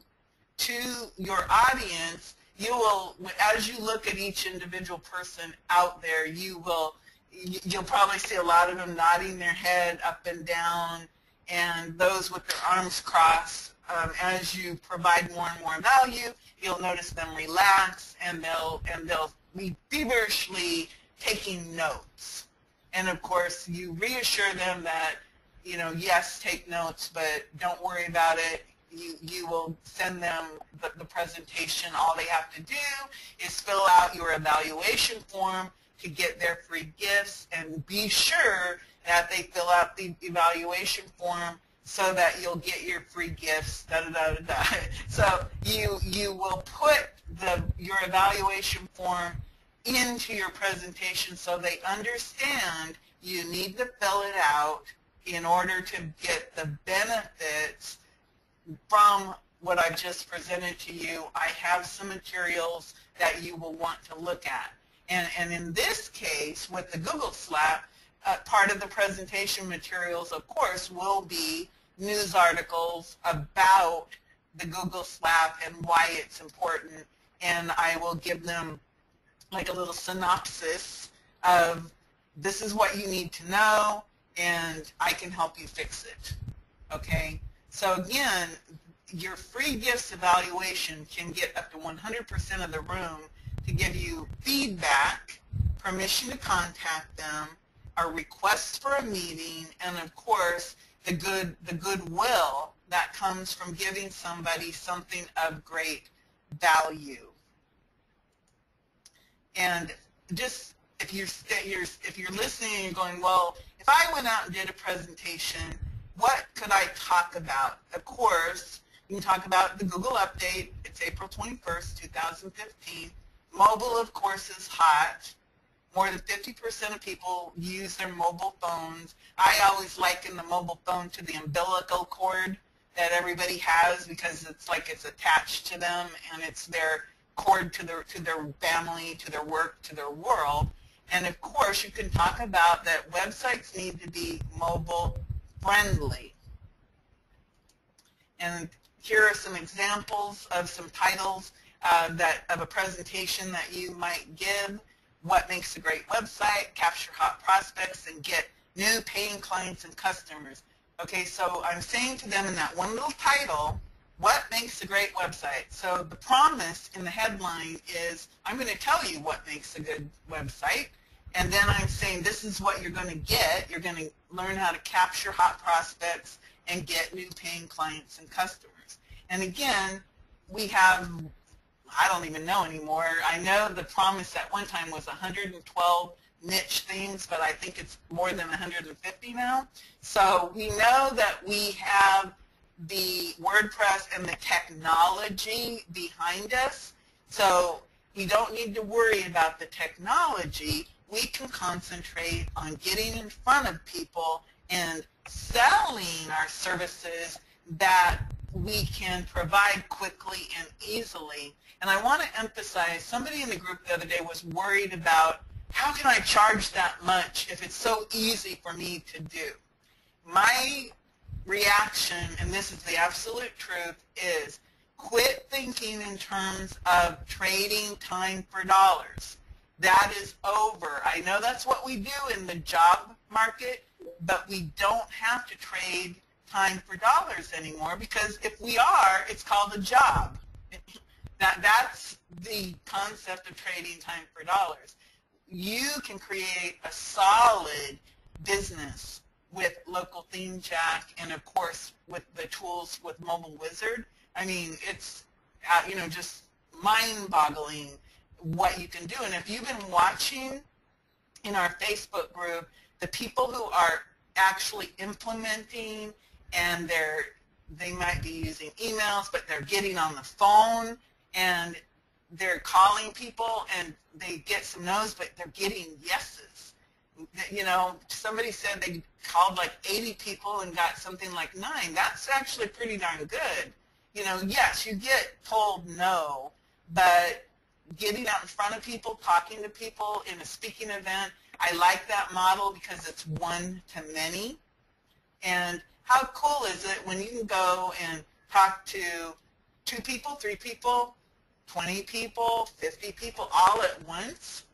to your audience, you will, as you look at each individual person out there, you'll probably see a lot of them nodding their head up and down, and those with their arms crossed. As you provide more and more value, you'll notice them relax, and they'll be feverishly taking notes. And of course, you reassure them that, you know, yes, take notes, but don't worry about it. You will send them the presentation. All they have to do is fill out your evaluation form to get their free gifts, and be sure that they fill out the evaluation form so that you'll get your free gifts, da-da-da-da-da. So you will put your evaluation form into your presentation so they understand you need to fill it out in order to get the benefits from what I've just presented to you. I have some materials that you will want to look at. And in this case, with the Google Slap, part of the presentation materials, of course, will be news articles about the Google Slap and why it's important. And I will give them like a little synopsis of this is what you need to know, and I can help you fix it. Okay? So again, your free gifts evaluation can get up to 100% of the room to give you feedback, permission to contact them, a request for a meeting, and of course the goodwill that comes from giving somebody something of great value. And just if you're listening and you're going, well, if I went out and did a presentation, what could I talk about? Of course, you can talk about the Google update. It's April 21st, 2015. Mobile, of course, is hot. More than 50% of people use their mobile phones. I always liken the mobile phone to the umbilical cord. that everybody has because it's like it's attached to them and it's their cord to their family, to their work, to their world. And of course, you can talk about that websites need to be mobile friendly. And here are some examples of some titles of a presentation that you might give. What makes a great website? Capture hot prospects and get new paying clients and customers. Okay, so I'm saying to them in that one little title, what makes a great website? So the promise in the headline is, I'm going to tell you what makes a good website. And then I'm saying this is what you're going to get. You're going to learn how to capture hot prospects and get new paying clients and customers. And again, we have, I don't even know anymore. I know the promise at one time was 112 niche themes, but I think it's more than 150 now. So we know that we have the WordPress and the technology behind us. So we don't need to worry about the technology. We can concentrate on getting in front of people and selling our services that we can provide quickly and easily. And I want to emphasize, somebody in the group the other day was worried about, how can I charge that much if it's so easy for me to do? My reaction, and this is the absolute truth, is quit thinking in terms of trading time for dollars. That is over. I know that's what we do in the job market, but we don't have to trade time for dollars anymore, because if we are, it's called a job. That's the concept of trading time for dollars. You can create a solid business with Local Theme Jack and, of course, with the tools with Mobile Wizard. I mean, it's just mind-boggling what you can do. And if you've been watching in our Facebook group, the people who are actually implementing, and they might be using emails, but they're getting on the phone and they're calling people and they get some no's, but they're getting yeses. Somebody said they called like 80 people and got something like 9. That's actually pretty darn good. Yes, you get told no, but getting out in front of people, talking to people in a speaking event, I like that model because it's one to many. And how cool is it when you can go and talk to 2 people, 3 people, 20 people, 50 people all at once,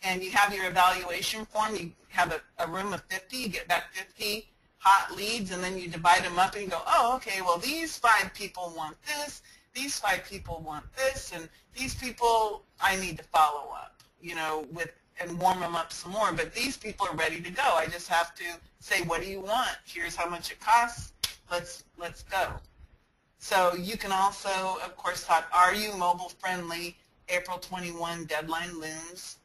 and you have your evaluation form. You have a room of 50, you get back 50 hot leads, and then you divide them up and you go, oh, okay, well, these 5 people want this, these 5 people want this, and these people I need to follow up, and warm them up some more. But these people are ready to go. I just have to say, what do you want? Here's how much it costs. Let's go. So you can also, of course, talk, are you mobile friendly? April 21 deadline looms.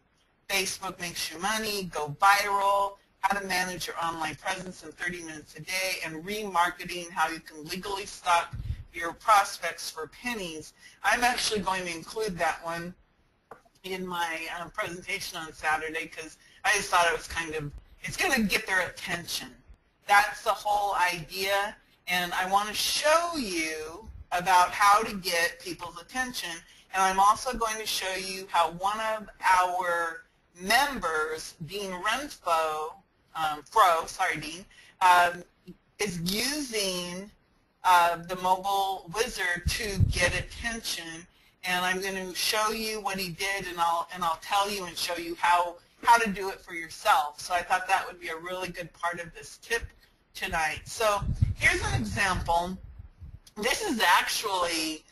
Facebook makes you money. Go viral. How to manage your online presence in 30 minutes a day. And remarketing, how you can legally stock your prospects for pennies. I'm actually going to include that one in my presentation on Saturday, because I just thought it was it's going to get their attention. That's the whole idea. And I want to show you about how to get people's attention. And I'm also going to show you how one of our members, Dean Renfro, Dean, is using the Mobile Wizard to get attention. And I'm going to show you what he did, and I'll tell you and show you how to do it for yourself. So I thought that would be a really good part of this tip tonight. So here's an example. This is actually,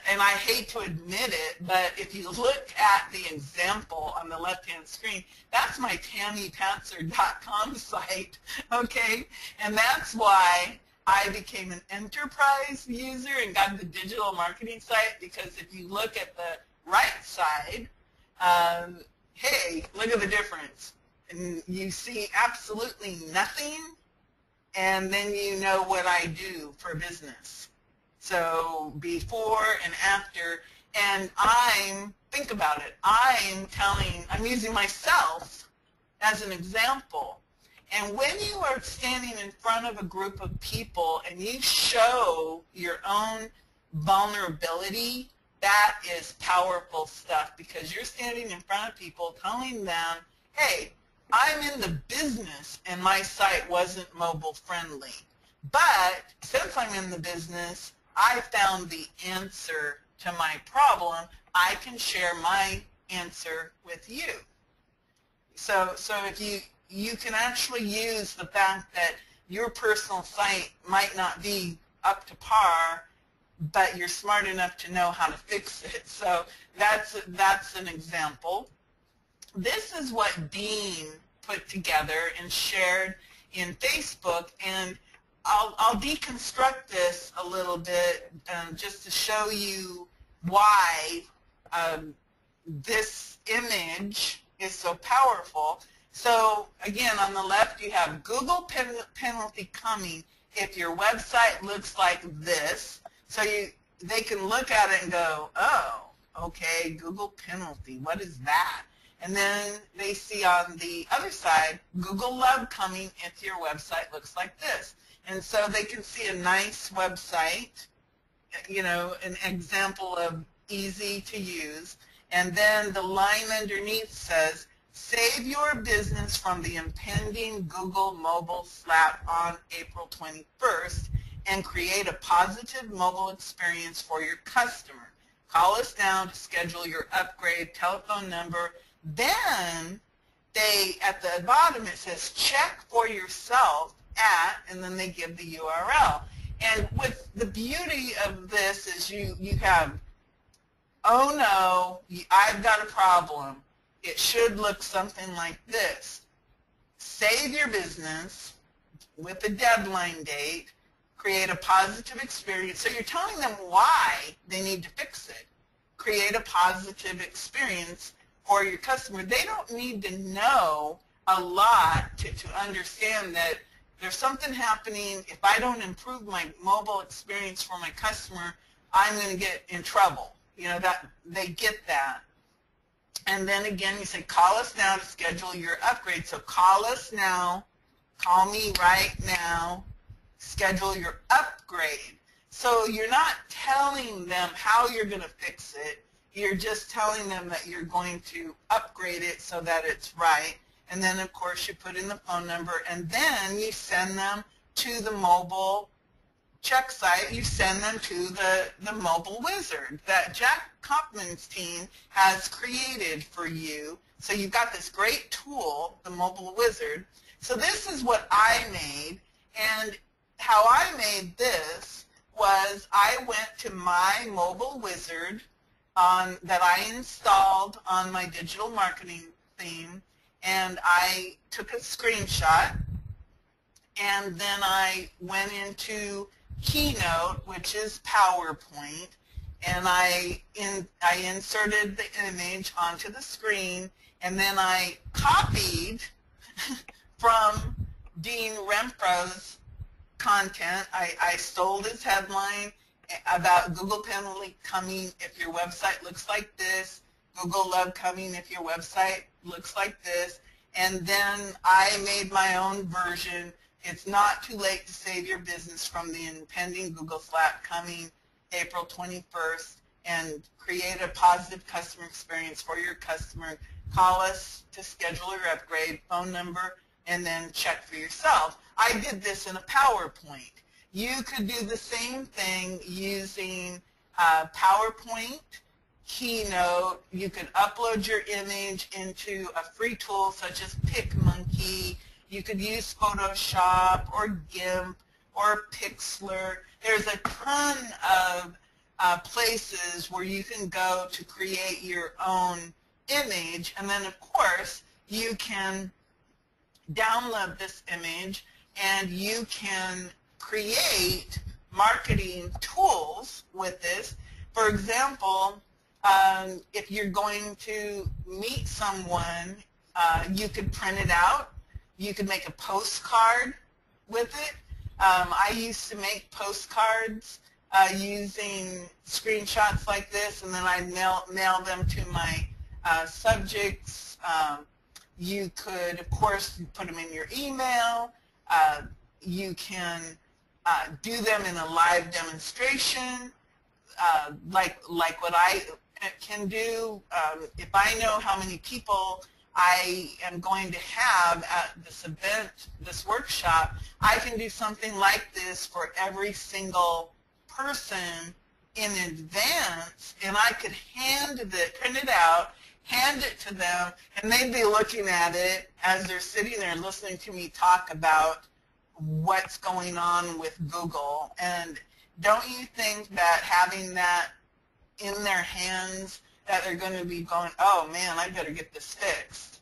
and I hate to admit it, but if you look at the example on the left-hand screen, that's my TamiPatzer.com site, okay? And that's why I became an enterprise user and got the digital marketing site, because if you look at the right side, hey, look at the difference. And you see absolutely nothing, and then you know what I do for business. So before and after, and think about it, I'm using myself as an example. And when you are standing in front of a group of people and you show your own vulnerability, that is powerful stuff, because you're standing in front of people telling them, hey, I'm in the business and my site wasn't mobile friendly. But since I'm in the business, I found the answer to my problem. I can share my answer with you. So if you can actually use the fact that your personal site might not be up to par, but you're smart enough to know how to fix it. So that's an example. This is what Dean put together and shared in Facebook, and I'll deconstruct this a little bit just to show you why this image is so powerful. So again, on the left you have Google penalty coming if your website looks like this. So they can look at it and go, oh, okay, Google penalty, what is that? And then they see on the other side, Google love coming if your website looks like this. And so they can see a nice website, you know, an example of easy to use. And then the line underneath says, save your business from the impending Google mobile slap on April 21st and create a positive mobile experience for your customer. Call us now to schedule your upgrade, telephone number. Then at the bottom it says check for yourself at, and then they give the URL. And with the beauty of this is you have, oh no, I've got a problem. It should look something like this. Save your business with a deadline date, create a positive experience. So you're telling them why they need to fix it. Create a positive experience for your customer. They don't need to know a lot to understand that there's something happening. If I don't improve my mobile experience for my customer, I'm going to get in trouble. You know, that they get that. And then again, you say, call us now to schedule your upgrade. So call us now, call me right now, schedule your upgrade. So you're not telling them how you're going to fix it. You're just telling them that you're going to upgrade it so that it's right. And then, of course, you put in the phone number, and then you send them to the mobile check site. You send them to the mobile wizard that Jack Hopman's team has created for you. So you've got this great tool, the mobile wizard. So this is what I made, and how I made this was I went to my mobile wizard that I installed on my digital marketing theme, and I took a screenshot, and then I went into Keynote, which is PowerPoint, and I inserted the image onto the screen, and then I copied from Dean Renfro's content. I stole his headline about Google penalty coming if your website looks like this, Google love coming if your website looks like this, and then I made my own version. It's not too late to save your business from the impending Google slap coming April 21st, and create a positive customer experience for your customer. Call us to schedule your upgrade, phone number, and then check for yourself. I did this in a PowerPoint. You could do the same thing using PowerPoint, Keynote. You could upload your image into a free tool such as PicMonkey. You could use Photoshop or GIMP or Pixlr. There's a ton of places where you can go to create your own image, and then of course you can download this image and you can create marketing tools with this. For example, if you're going to meet someone, you could print it out. You could make a postcard with it. I used to make postcards using screenshots like this, and then I mail them to my subjects You could, of course, put them in your email. You can do them in a live demonstration, like what I can do. If I know how many people I am going to have at this event, this workshop, I can do something like this for every single person in advance, and I could print it out, hand it to them, and they'd be looking at it as they're sitting there listening to me talk about what's going on with Google. And don't you think that having that in their hands, that they're going to be going, oh man, I better get this fixed?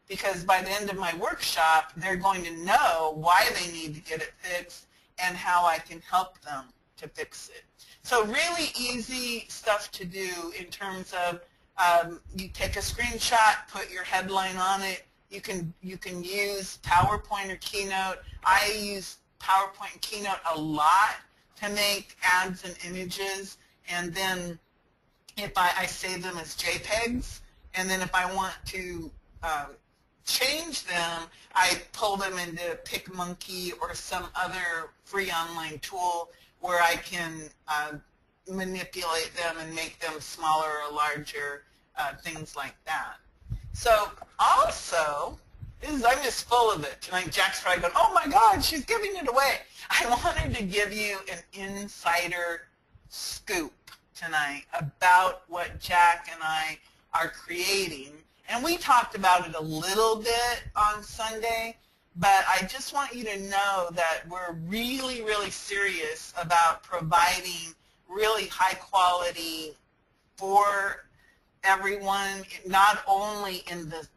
Because by the end of my workshop, they're going to know why they need to get it fixed and how I can help them to fix it. So really easy stuff to do in terms of you take a screenshot, put your headline on it. You can use PowerPoint or Keynote. I use PowerPoint and Keynote a lot to make ads and images, and then if I save them as JPEGs, and then if I want to change them, I pull them into PicMonkey or some other free online tool where I can manipulate them and make them smaller or larger, things like that. So also, I'm just full of it tonight. Jack's probably going, oh my God, she's giving it away. I wanted to give you an insider scoop tonight about what Jack and I are creating. And we talked about it a little bit on Sunday, but I just want you to know that we're really, really serious about providing really high quality for everyone, not only in the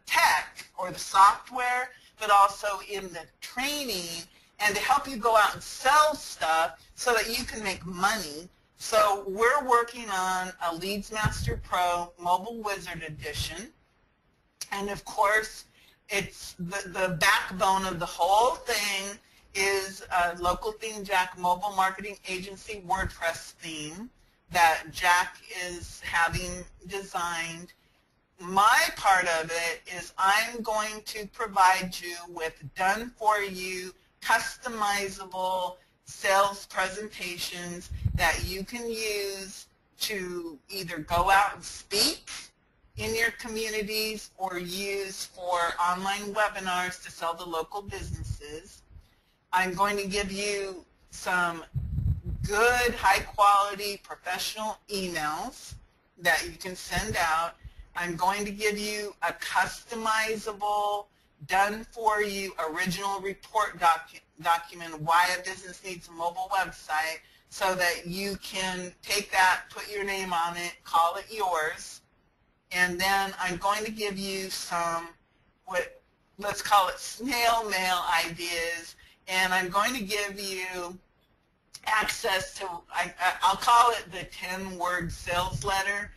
tech or the software, but also in the training, and to help you go out and sell stuff so that you can make money. So we're working on a LeadsMaster Pro Mobile Wizard Edition, and of course it's the backbone of the whole thing is a Local Theme Jack Mobile Marketing Agency WordPress theme that Jack is having designed. My part of it is I'm going to provide you with done-for-you, customizable sales presentations that you can use to either go out and speak in your communities or use for online webinars to sell to local businesses. I'm going to give you some good, high-quality, professional emails that you can send out. I'm going to give you a customizable, done-for-you original report document why a business needs a mobile website, so that you can take that, put your name on it, call it yours. And then I'm going to give you some, let's call it snail mail ideas, and I'm going to give you access to, I'll call it the 10-word sales letter,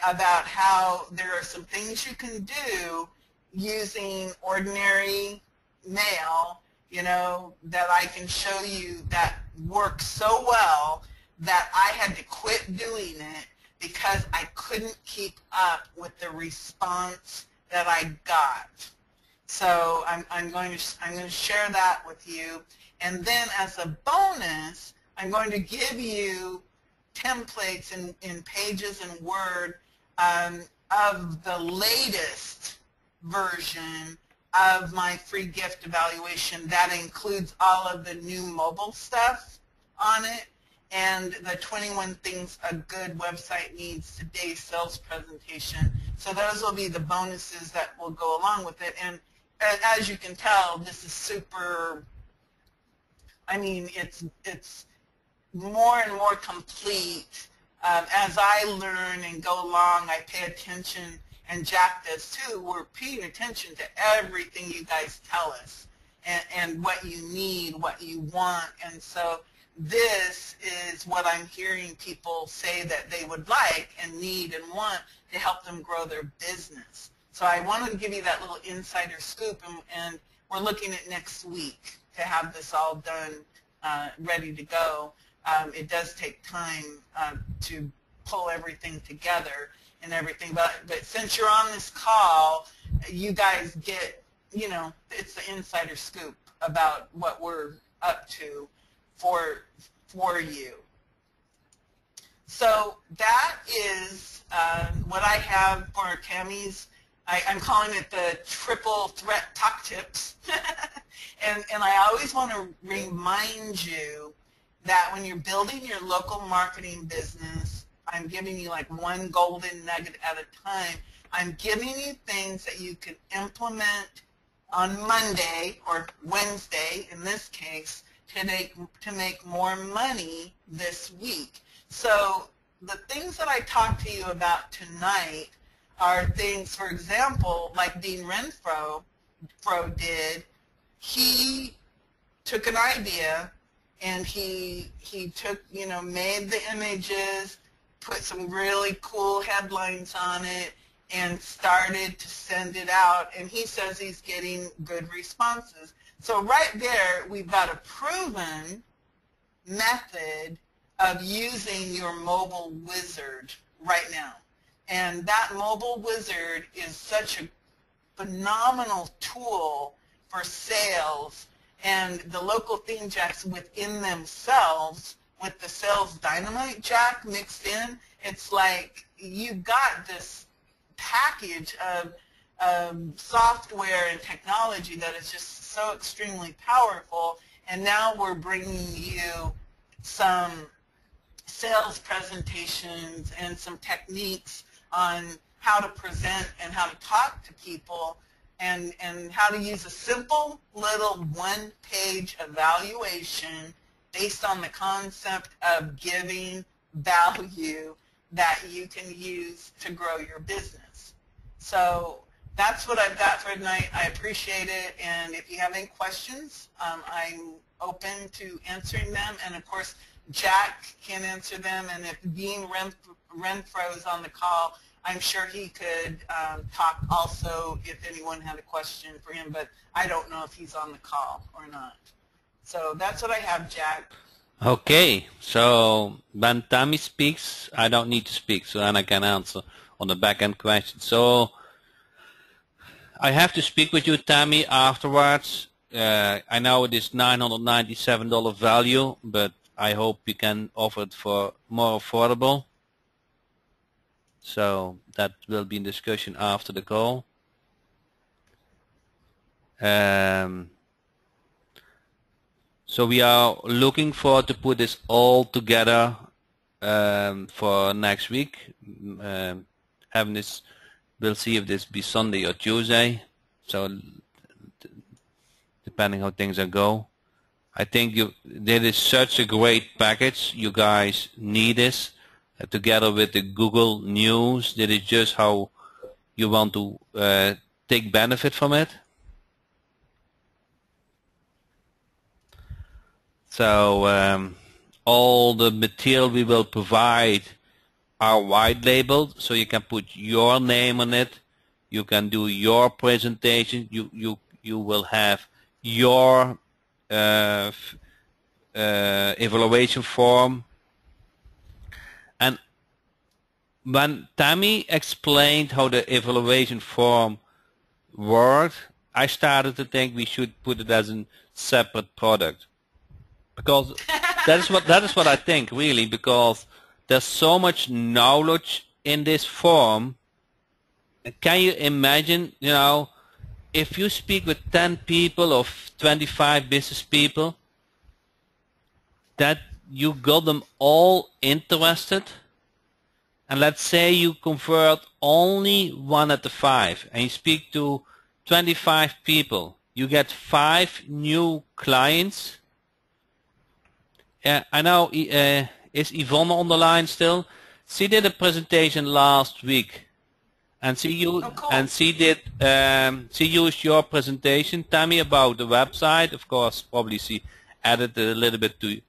about how there are some things you can do using ordinary mail, you know, that I can show you that work so well that I had to quit doing it because I couldn't keep up with the response that I got. So I'm going to share that with you, and then as a bonus, I'm going to give you templates in Pages and Word of the latest version of my free gift evaluation that includes all of the new mobile stuff on it and the 21 things a good website needs today's sales presentation. So those will be the bonuses that will go along with it. And as you can tell, this is super, I mean, it's more and more complete. As I learn and go along, I pay attention, and Jack does too. We're paying attention to everything you guys tell us and what you need, what you want. And so this is what I'm hearing people say that they would like and need and want to help them grow their business. So I wanted to give you that little insider scoop, and we're looking at next week to have this all done, ready to go. It does take time to pull everything together and everything. But since you're on this call, you guys get, you know, it's the insider scoop about what we're up to for you. So that is what I have for Tami's. I'm calling it the triple threat talk tips. and I always want to remind you that when you're building your local marketing business, I'm giving you like one golden nugget at a time. I'm giving you things that you can implement on Monday or Wednesday, in this case, to make more money this week. So the things that I talked to you about tonight are things, for example, like Dean Renfro did. He took an idea and he took, you know, made the images, put some really cool headlines on it, and started to send it out, and he says he's getting good responses. So right there, we've got a proven method of using your mobile wizard right now. And that mobile wizard is such a phenomenal tool for sales, and the local theme jacks within themselves, with the sales dynamite jack mixed in, it's like you got this package of software and technology that is just so extremely powerful. And now we're bringing you some sales presentations and some techniques on how to present and how to talk to people, and how to use a simple little one-page evaluation based on the concept of giving value that you can use to grow your business. So that's what I've got for tonight. I appreciate it, and if you have any questions, I'm open to answering them, and of course Jack can answer them, and if Dean Renfro is on the call, I'm sure he could talk also if anyone had a question for him, but I don't know if he's on the call or not. So that's what I have, Jack. Okay, so when Tami speaks, I don't need to speak, so then I can answer on the back-end question. So I have to speak with you, Tami, afterwards. I know it is $997 value, but I hope you can offer it for more affordable. So that will be in discussion after the call. So we are looking forward to put this all together for next week. Having this, we'll see if this be Sunday or Tuesday. So depending how things go. I think that is such a great package. You guys need this. Together with the Google News, that is just how you want to take benefit from it. So all the material we will provide are white labeled, so you can put your name on it. You can do your presentation. You will have your evaluation form. And when Tami explained how the evaluation form worked, I started to think we should put it as a separate product, because that is what I think, really, because there's so much knowledge in this form. Can you imagine, you know, if you speak with 10 people or 25 business people, that you got them all interested, and let's say you convert only 1 out of 5 and you speak to 25 people, you get 5 new clients. I know, is Yvonne on the line still? She did a presentation last week, and she Cool. she used your presentation, Tami, about the website. Of course, probably she added a little bit to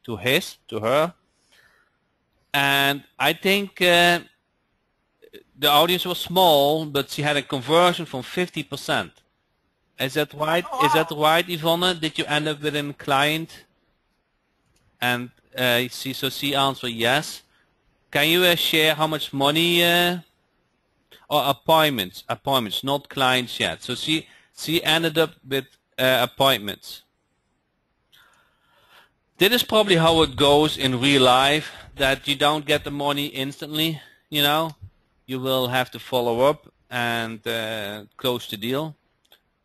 her, and I think the audience was small, but she had a conversion from 50%. Is that right? Oh, wow. Is that right, Yvonne? Did you end up with a client? And she answered yes. Can you share how much money or appointments, not clients yet. So she ended up with appointments. This is probably how it goes in real life, that you don't get the money instantly. You know, you will have to follow up and close the deal,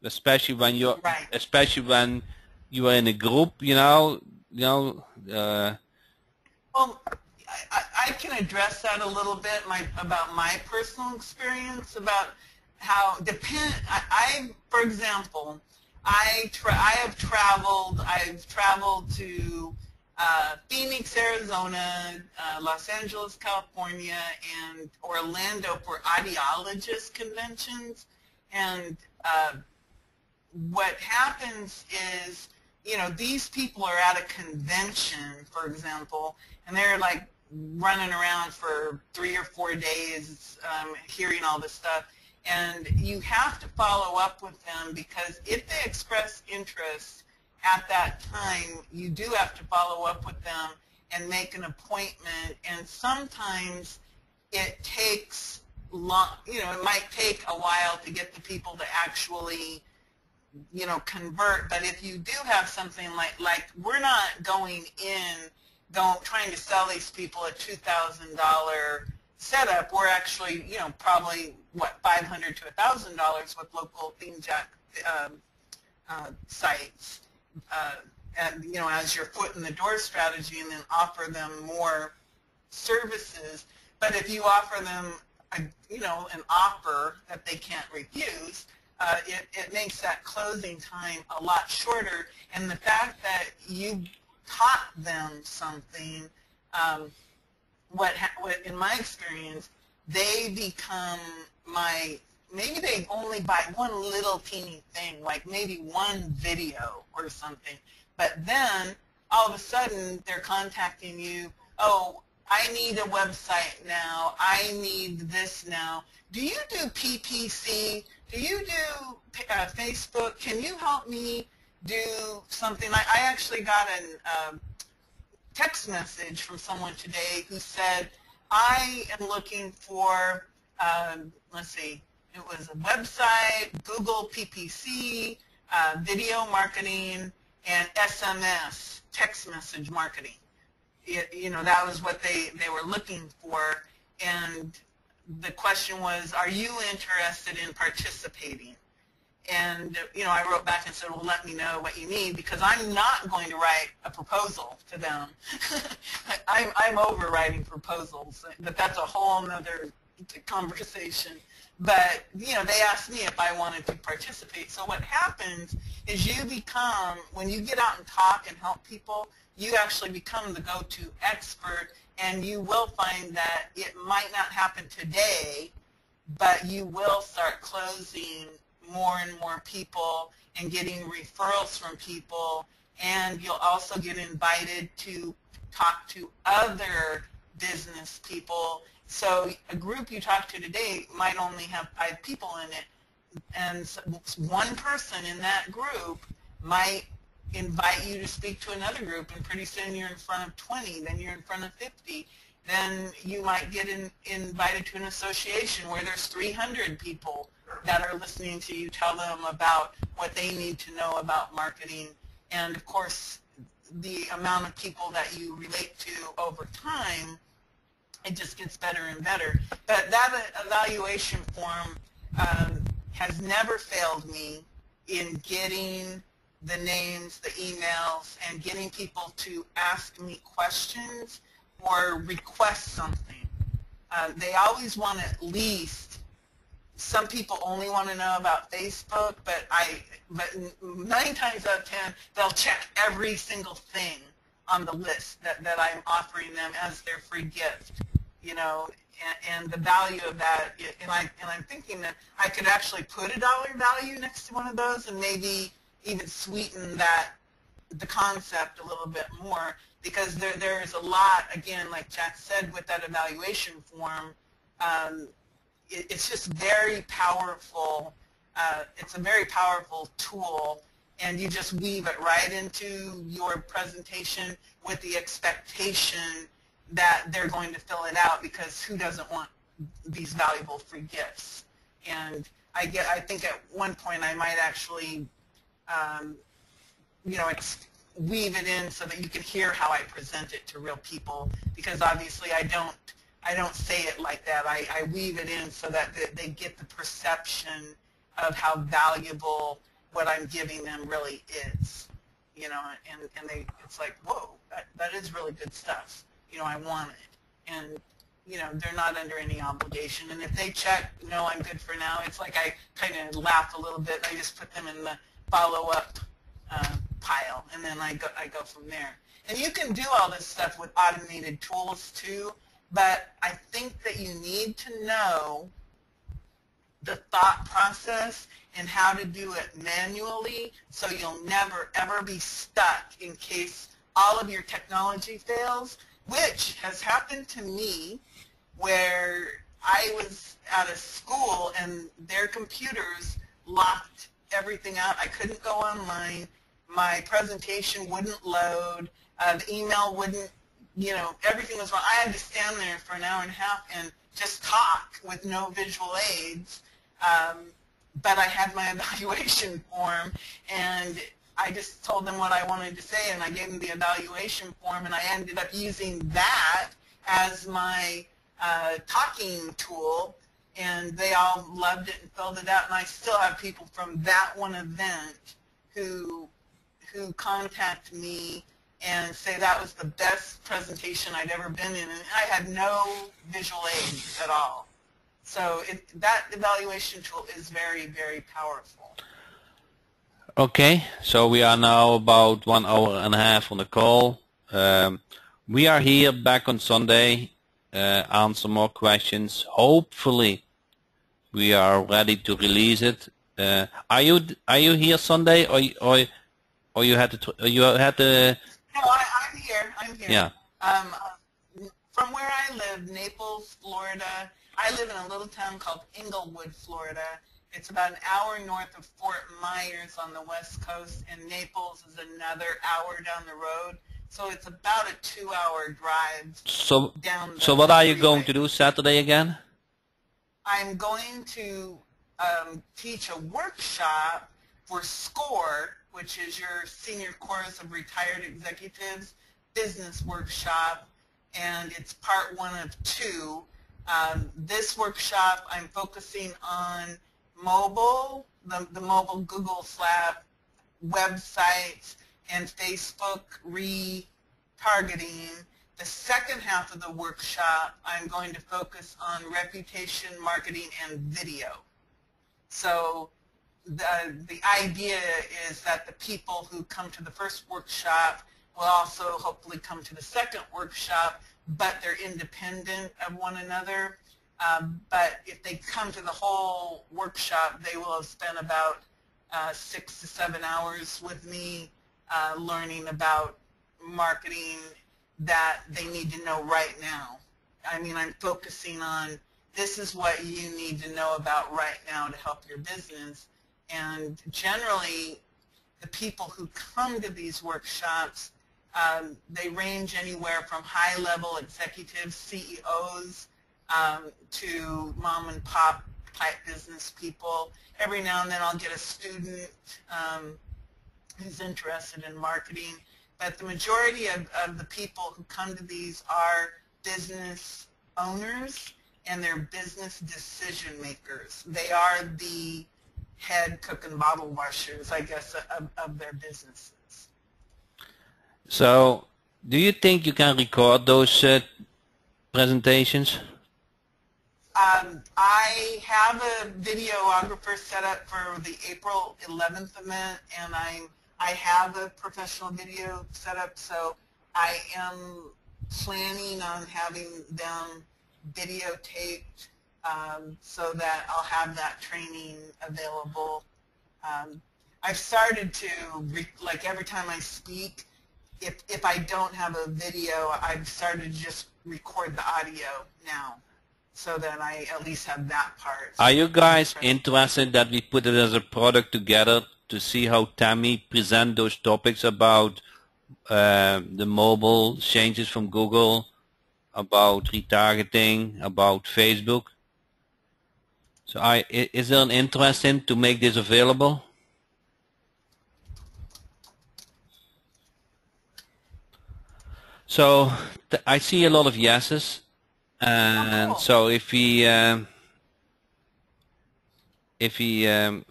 especially when you're, Right. especially when you are in a group. Well, I can address that a little bit about my personal experience about how for example, I've traveled to Phoenix, Arizona, Los Angeles, California, and Orlando for audiologist conventions. And what happens is, these people are at a convention, for example, and they're like running around for 3 or 4 days hearing all this stuff. And you have to follow up with them, because if they express interest at that time, you do have to follow up with them and make an appointment. And sometimes it takes long, it might take a while to get the people to actually convert. But if you do have something like we're not going in trying to sell these people a $2,000 setup. We're actually, probably $500 to $1,000 with local theme jack sites, and as your foot in the door strategy, and then offer them more services. But if you offer them an offer that they can't refuse, it makes that closing time a lot shorter. And the fact that you taught them something, in my experience, they become maybe they only buy one little teeny thing, like maybe one video or something, but then all of a sudden they're contacting you, oh, I need a website now, I need this now. Do you do PPC? Do you do Facebook? Can you help me do something? I actually got a text message from someone today who said, I am looking for, let's see, it was a website, Google PPC, video marketing, and SMS, text message marketing. That was what they were looking for. And the question was, are you interested in participating? And, I wrote back and said, well, let me know what you need, because I'm not going to write a proposal to them. I'm over writing proposals, but that's a whole nother conversation. But, they asked me if I wanted to participate. So what happens is when you get out and talk and help people, you actually become the go-to expert, and you will find that it might not happen today, but you will start closing more and more people and getting referrals from people, and you'll also get invited to talk to other business people. So a group you talk to today might only have 5 people in it, and one person in that group might invite you to speak to another group, and pretty soon you're in front of 20, then you're in front of 50. Then you might get invited to an association where there's 300 people that are listening to you tell them about what they need to know about marketing. And of course, the amount of people that you relate to over time, it just gets better and better. But that evaluation form has never failed me in getting the names, the emails, and getting people to ask me questions or request something. They always want at least, some people only want to know about Facebook, but 9 times out of 10, they'll check every single thing on the list that I'm offering them as their free gift, and the value of that. And I'm thinking that I could actually put a dollar value next to one of those, and maybe even sweeten the concept a little bit more, because there's a lot, again, like Jack said, with that evaluation form. It's just very powerful. It's a very powerful tool, and you just weave it right into your presentation with the expectation that they're going to fill it out, because who doesn't want these valuable free gifts? And I think at one point I might actually, you know, weave it in so that you can hear how I present it to real people, because obviously I don't say it like that. I weave it in so that they get the perception of how valuable what I'm giving them really is, you know, and it's like, whoa, that is really good stuff. You know, I want it. And, you know, they're not under any obligation. And if they check, no, I'm good for now, it's like I kind of laugh a little bit and I just put them in the follow-up pile, and then I go from there. And you can do all this stuff with automated tools too, but I think that you need to know the thought process and how to do it manually, so you'll never ever be stuck in case all of your technology fails, which has happened to me, where I was at a school and their computers locked everything out. I couldn't go online. My presentation wouldn't load. The email wouldn't, you know, everything was wrong. I had to stand there for an hour and a half and just talk with no visual aids. But I had my evaluation form, and I just told them what I wanted to say, and I gave them the evaluation form, and I ended up using that as my talking tool, and they all loved it and filled it out. And I still have people from that one event who contact me and say that was the best presentation I'd ever been in, and I had no visual aids at all. So that evaluation tool is very, very powerful. Okay, so we are now about 1 hour and a half on the call. We are here back on Sunday, answer more questions. Hopefully we are ready to release it. Are you here Sunday, or you had to No, I'm here. I'm here. Yeah. From where I live, Naples, Florida. I live in a little town called Inglewood, Florida. It's about an hour north of Fort Myers on the west coast, and Naples is another hour down the road. So it's about a 2-hour drive down the So what are you freeway. going to do Saturday again? I'm going to teach a workshop for SCORE, which is your Senior Chorus of Retired Executives business workshop, and it's part 1 of 2. This workshop, I'm focusing on mobile, the mobile Google Slack websites and Facebook retargeting. The second half of the workshop, I'm going to focus on reputation marketing and video. So the idea is that the people who come to the first workshop will also hopefully come to the second workshop, but they're independent of one another. But if they come to the whole workshop, they will have spent about 6 to 7 hours with me learning about marketing that they need to know right now. I mean, I'm focusing on this is what you need to know about right now to help your business. And generally, the people who come to these workshops, they range anywhere from high-level executives, CEOs, to mom-and-pop type business people. Every now and then I'll get a student who's interested in marketing. But the majority of the people who come to these are business owners, and they're business decision makers. They are the head cook and bottle washers, I guess, of their businesses. So, do you think you can record those presentations? I have a videographer set up for the April 11th event, and I have a professional video set up, so I am planning on having them videotaped so that I'll have that training available. I've started to, like every time I speak, if I don't have a video, I've started to just record the audio now, so that I at least have that part. Are you guys interested that we put it as a product together to see how Tami present those topics about the mobile changes from Google about retargeting, about Facebook. So is there an interest in to make this available? So I see a lot of yeses, and cool. so if he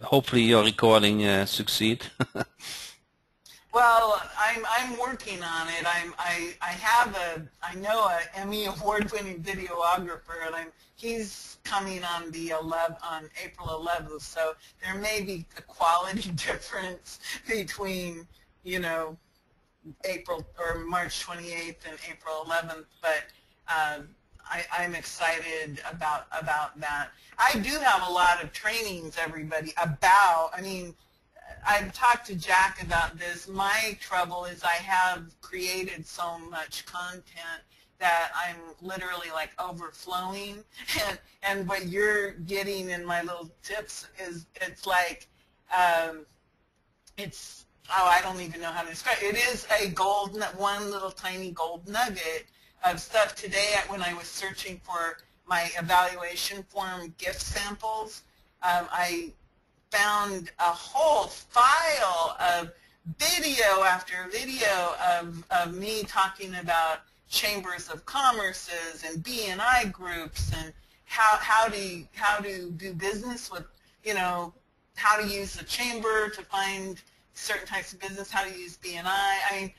hopefully your recording succeed. Well, I'm working on it. I know a Emmy award-winning videographer, and he's coming on on April 11th. So there may be a quality difference between, you know, April or March 28th and April 11th, but I'm excited about that. I do have a lot of trainings, everybody, about, I mean, I've talked to Jack about this. My trouble is I have created so much content that I'm literally like overflowing, and what you're getting in my little tips is, it's like, it's, oh, I don't even know how to describe it. It is a one little tiny gold nugget of stuff. Today, when I was searching for my evaluation form gift samples, I found a whole file of video after video of me talking about chambers of commerces and B&I groups and how to do business with, you know, how to use the chamber to find certain types of business, how to use B&I. I mean,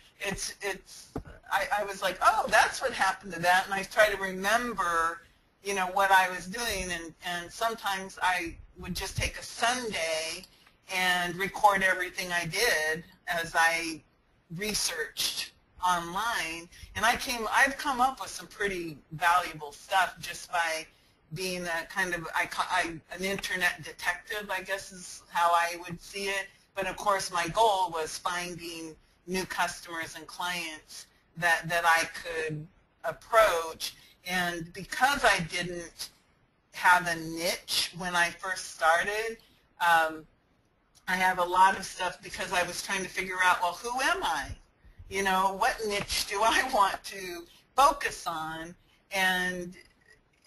I was like, oh, that's what happened to that, and I try to remember, you know, what I was doing, and sometimes I would just take a Sunday and record everything I did as I researched online, and I've come up with some pretty valuable stuff just by being a kind of, an internet detective, I guess is how I would see it. But of course my goal was finding new customers and clients that I could approach. And because I didn't have a niche when I first started, I have a lot of stuff because I was trying to figure out, well, who am I? You know, what niche do I want to focus on? And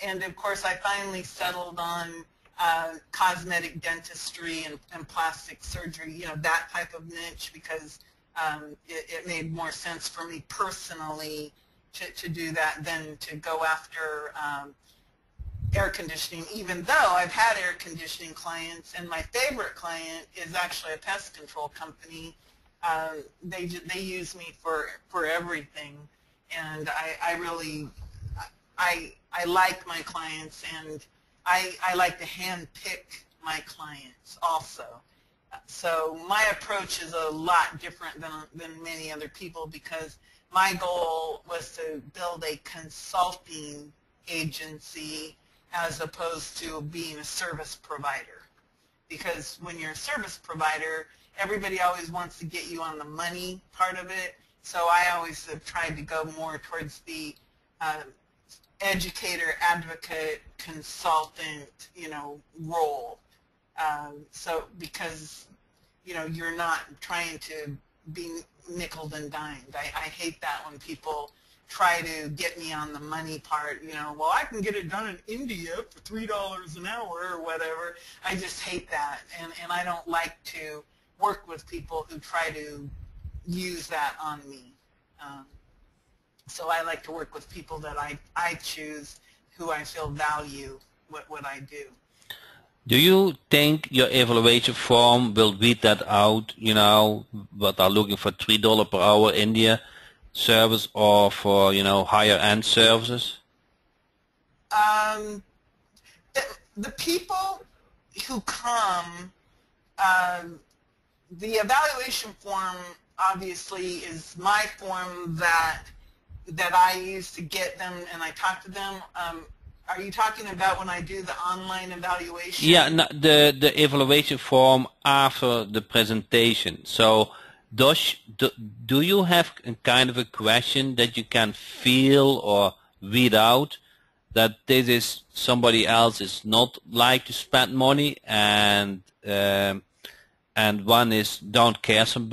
of course I finally settled on cosmetic dentistry and plastic surgery, you know, that type of niche, because it made more sense for me personally to do that than to go after air conditioning, even though I've had air conditioning clients, and my favorite client is actually a pest control company. They use me for everything, and I really like my clients, and I like to hand pick my clients also. So my approach is a lot different than many other people, because my goal was to build a consulting agency as opposed to being a service provider. Because when you're a service provider, everybody always wants to get you on the money part of it. So I always have tried to go more towards the educator, advocate, consultant, you know, role. So because, you know, you're not trying to be nickeled and dimed. I hate that when people try to get me on the money part, you know, well, I can get it done in India for $3 an hour or whatever. I just hate that, and I don't like to work with people who try to use that on me. So I like to work with people that I choose, who I feel value what I do. Do you think your evaluation form will weed that out, you know, what are looking for $3 per hour India service, or for, you know, higher end services? The people who come, the evaluation form obviously is my form that I use to get them, and I talk to them. Are you talking about when I do the online evaluation? Yeah, no, the evaluation form after the presentation. So do you have a kind of a question that you can feel or read out that this is somebody else is not like to spend money, and one is don't care so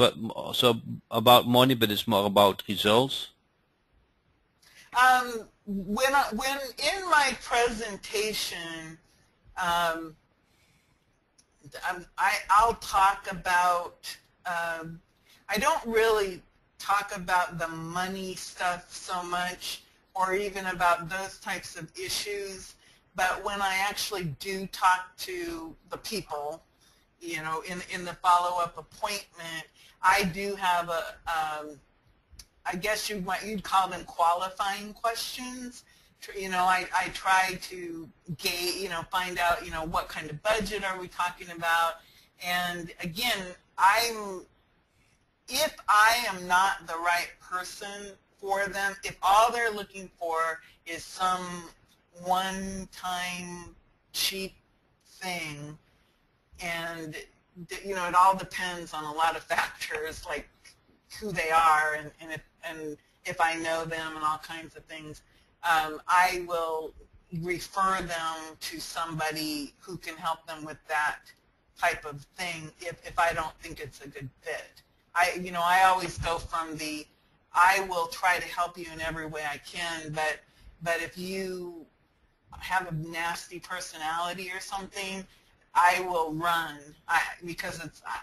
about money, but it's more about results? when in my presentation, I'll talk about, I don't really talk about the money stuff so much, or even about those types of issues, but when I actually do talk to the people, you know, in the follow-up appointment, I do have I guess you'd call them qualifying questions. You know, I try to find out, what kind of budget are we talking about. And again, if I am not the right person for them, if all they're looking for is some one-time cheap thing, and it all depends on a lot of factors, like who they are and if I know them and all kinds of things, I will refer them to somebody who can help them with that type of thing if I don't think it's a good fit. I always go from I will try to help you in every way I can, but if you have a nasty personality or something, I will run because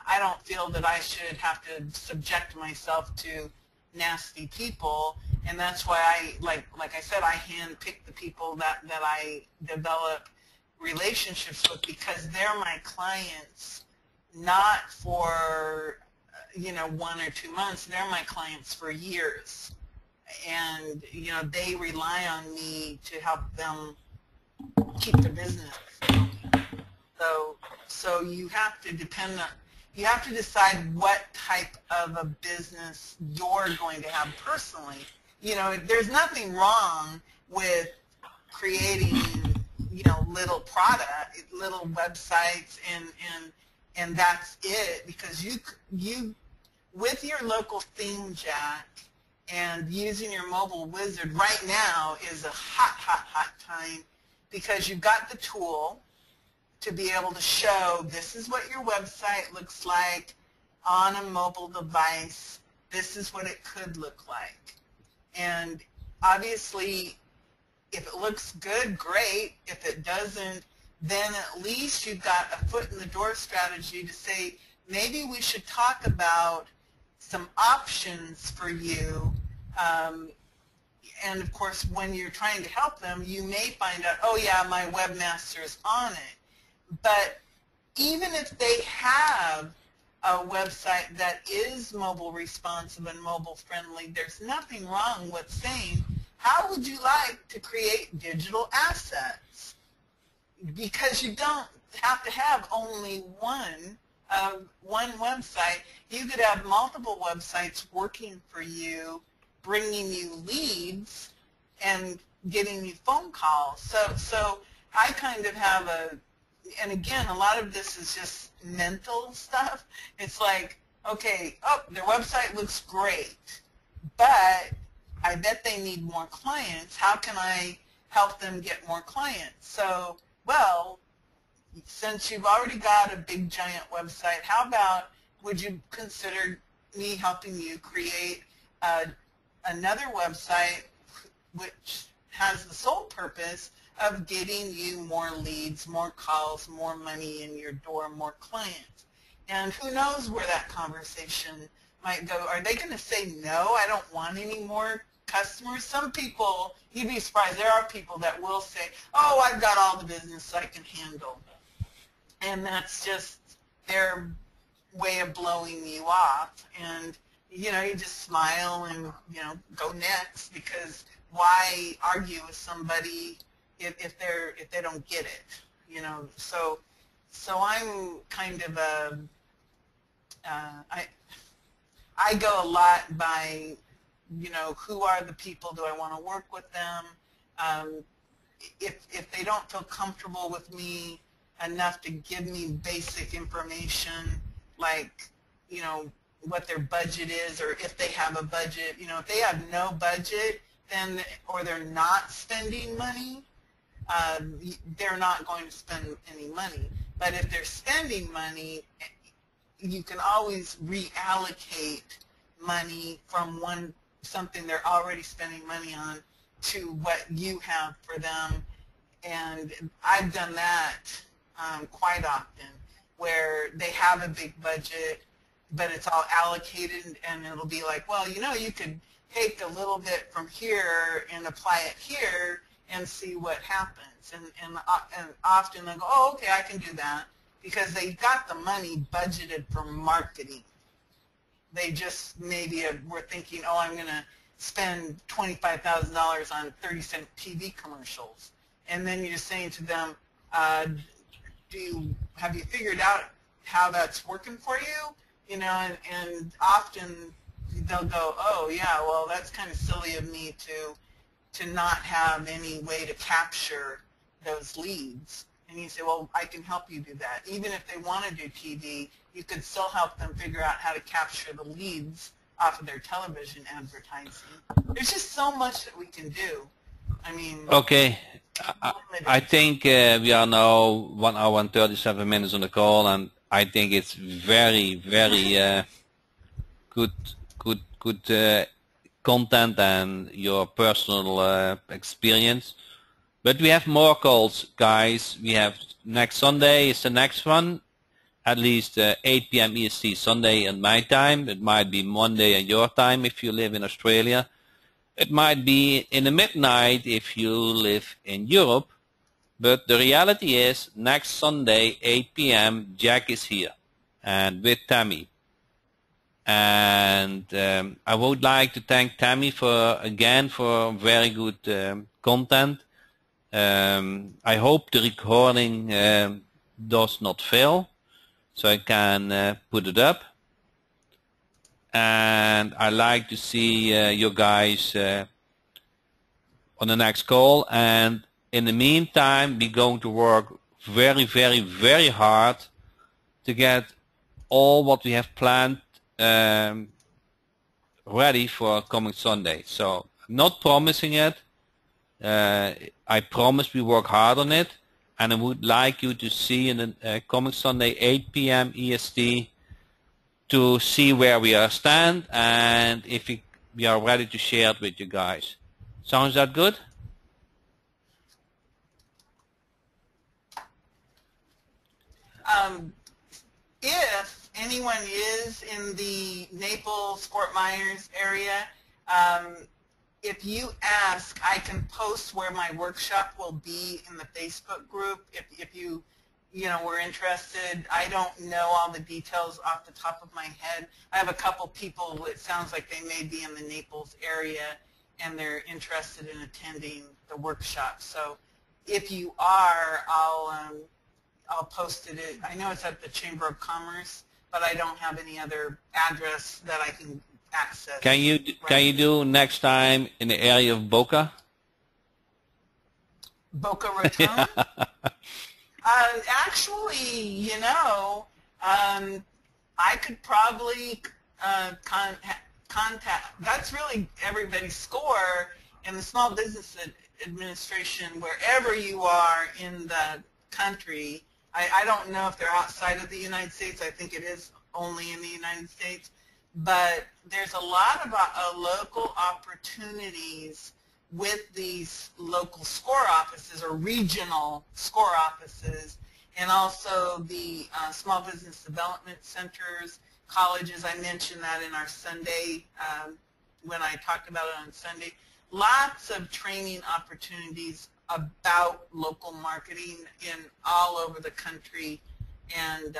I don't feel that I should have to subject myself to nasty people, and that's why like I said, I handpick the people that I develop relationships with, because they're my clients, not for 1 or 2 months. They're my clients for years, and they rely on me to help them keep their business. So you have to decide what type of a business you're going to have personally. There's nothing wrong with creating, little websites and that's it, because you with your local theme, Jack, and using your mobile wizard right now is a hot time, because you've got the tool to be able to show this is what your website looks like on a mobile device. This is what it could look like. And obviously, if it looks good, great. If it doesn't, then at least you've got a foot in the door strategy to say, maybe we should talk about some options for you. And of course, when you're trying to help them, you may find out, oh yeah, my webmaster's on it. But even if they have a website that is mobile responsive and mobile friendly, there's nothing wrong with saying, how would you like to create digital assets? Because you don't have to have only one website. You could have multiple websites working for you, bringing you leads and getting you phone calls. So I kind of have and again, a lot of this is just mental stuff. It's like, okay, their website looks great, but I bet they need more clients. How can I help them get more clients? So, well, since you've already got a big giant website, how about would you consider me helping you create another website which has the sole purpose of getting you more leads, more calls, more money in your door, more clients? And who knows where that conversation might go. Are they going to say, no, I don't want any more customers? Some people, you'd be surprised, there are people that will say, oh, I've got all the business I can handle. And that's just their way of blowing you off. And, you just smile and, go next, because why argue with somebody if they don't get it, So I'm kind of I go a lot by, who are the people, do I want to work with them? If they don't feel comfortable with me enough to give me basic information, like, what their budget is, or if they have a budget, if they have no budget, then, or they're not spending money, they're not going to spend any money. But if they're spending money, you can always reallocate money from something they're already spending money on to what you have for them. And I've done that quite often, where they have a big budget, but it's all allocated, and it'll be like, well, you know, you could take a little bit from here and apply it here and see what happens. And often they go, oh, okay, I can do that, because they got the money budgeted for marketing. They just maybe were thinking, oh, I'm going to spend $25,000 on 30-cent TV commercials. And then you're saying to them, have you figured out how that's working for you? You know, and often they'll go, oh, yeah, well, that's kind of silly of me to not have any way to capture those leads. And you say, well, I can help you do that. Even if they want to do TV, you could still help them figure out how to capture the leads off of their television advertising. There's just so much that we can do. I mean, Okay. I think we are now 1 hour and 37 minutes on the call, and I think it's very, very good content and your personal experience. But we have more calls, guys. We have next Sunday is the next one, at least 8 p.m. EST Sunday at my time. It might be Monday at your time if you live in Australia. It might be in the midnight if you live in Europe. But the reality is, next Sunday, 8 p.m., Jack is here, and with Tami. And I would like to thank Tami for very good content. I hope the recording does not fail, so I can put it up. And I like to see you guys on the next call. And in the meantime, we're going to work very, very, very hard to get all what we have planned ready for coming Sunday. So I'm not promising it. I promise we work hard on it, and I would like you to see in the coming Sunday 8 p.m. EST to see where we are stand and if we are ready to share it with you guys. Sounds that good? If anyone is in the Naples, Fort Myers area, if you ask, I can post where my workshop will be in the Facebook group. If you were interested. I don't know all the details off the top of my head. I have a couple people, it sounds like they may be in the Naples area and they're interested in attending the workshop. So if you are, I'll post it. I know it's at the Chamber of Commerce, but I don't have any other address that I can access. Can you do next time in the area of Boca? Boca Raton? Actually, I could probably contact. That's really everybody's score in the Small Business Administration, wherever you are in the country. I don't know if they're outside of the United States. I think it is only in the United States. But there's a lot of local opportunities with these local SCORE offices or regional SCORE offices, and also the small business development centers, colleges. I mentioned that in our Sunday, when I talked about it on Sunday. Lots of training opportunities about local marketing in all over the country. And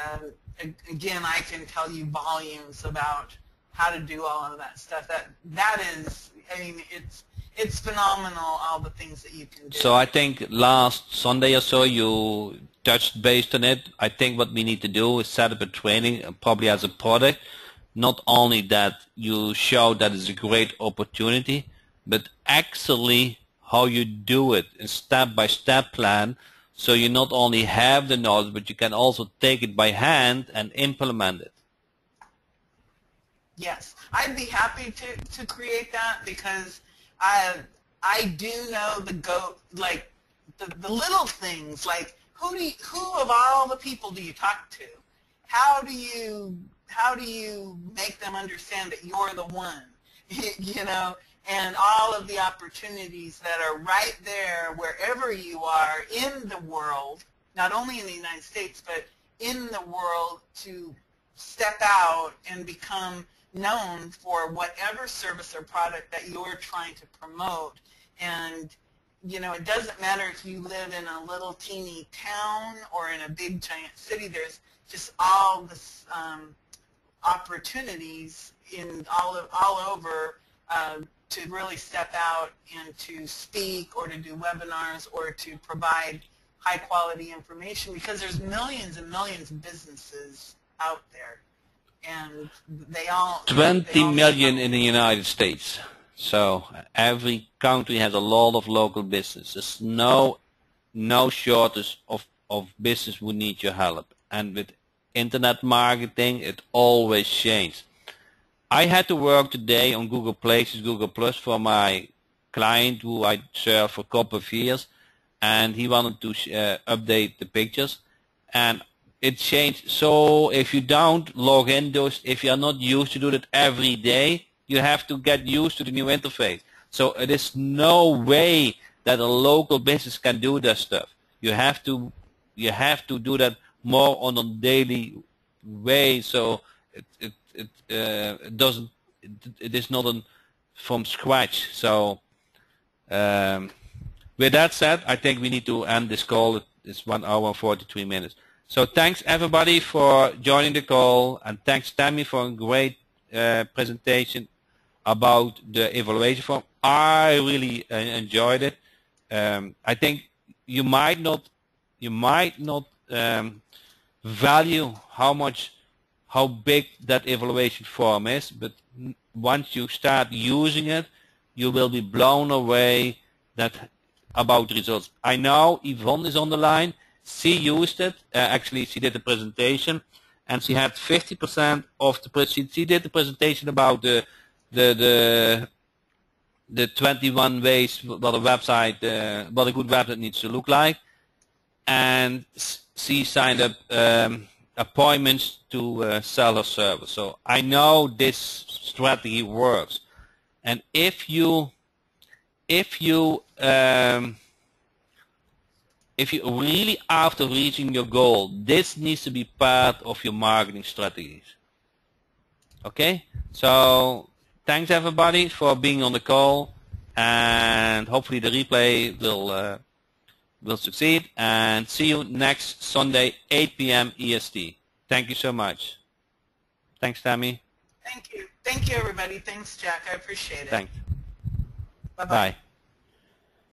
again, I can tell you volumes about how to do all of that stuff. That is, I mean, it's phenomenal, all the things that you can do. So I think last Sunday or so you touched base on it. I think what we need to do is set up a training, probably as a product. Not only that you show that it's a great opportunity, but actually how you do it, a step-by-step plan, so you not only have the knowledge, but you can also take it by hand and implement it. Yes, I'd be happy to create that, because I do know the little things, like who of all the people do you talk to? How do you make them understand that you're the one? and all of the opportunities that are right there wherever you are in the world, not only in the United States, but in the world, to step out and become known for whatever service or product that you're trying to promote. And you know, it doesn't matter if you live in a little teeny town or in a big giant city. There's just all this opportunities in all over to really step out and to speak or to do webinars or to provide high quality information, because there's millions and millions of businesses out there, and they all 20 million in the United States. So every country has a lot of local business. There's no shortage of business who need your help. And with internet marketing, it always changes. I had to work today on Google Places, Google Plus for my client who I served for a couple of years, and he wanted to update the pictures, and it changed. So if you don't log in those, if you're not used to do that every day, you have to get used to the new interface. So it is no way that a local business can do that stuff. You have to do that more on a daily way. So it is not from scratch. So with that said, I think we need to end this call. It's 1 hour and 43 minutes. So thanks everybody for joining the call, and thanks Tami for a great presentation about the evaluation form. I really enjoyed it. I think you might not value how big that evaluation form is, but once you start using it, you will be blown away about the results. I know Yvonne is on the line. She used it. Actually, she did the presentation, and she had 50% of the. She did the presentation about the 21 ways what a website, what a good website needs to look like, and she signed up appointments to sell her service. So I know this strategy works, and if you really, after reaching your goal, this needs to be part of your marketing strategies. Okay, so thanks everybody for being on the call, and hopefully the replay will succeed, and see you next Sunday 8 p.m. EST. Thank you so much. Thanks, Tami. Thank you everybody. Thanks, Jack. I appreciate it. Thanks. Bye-bye. Bye.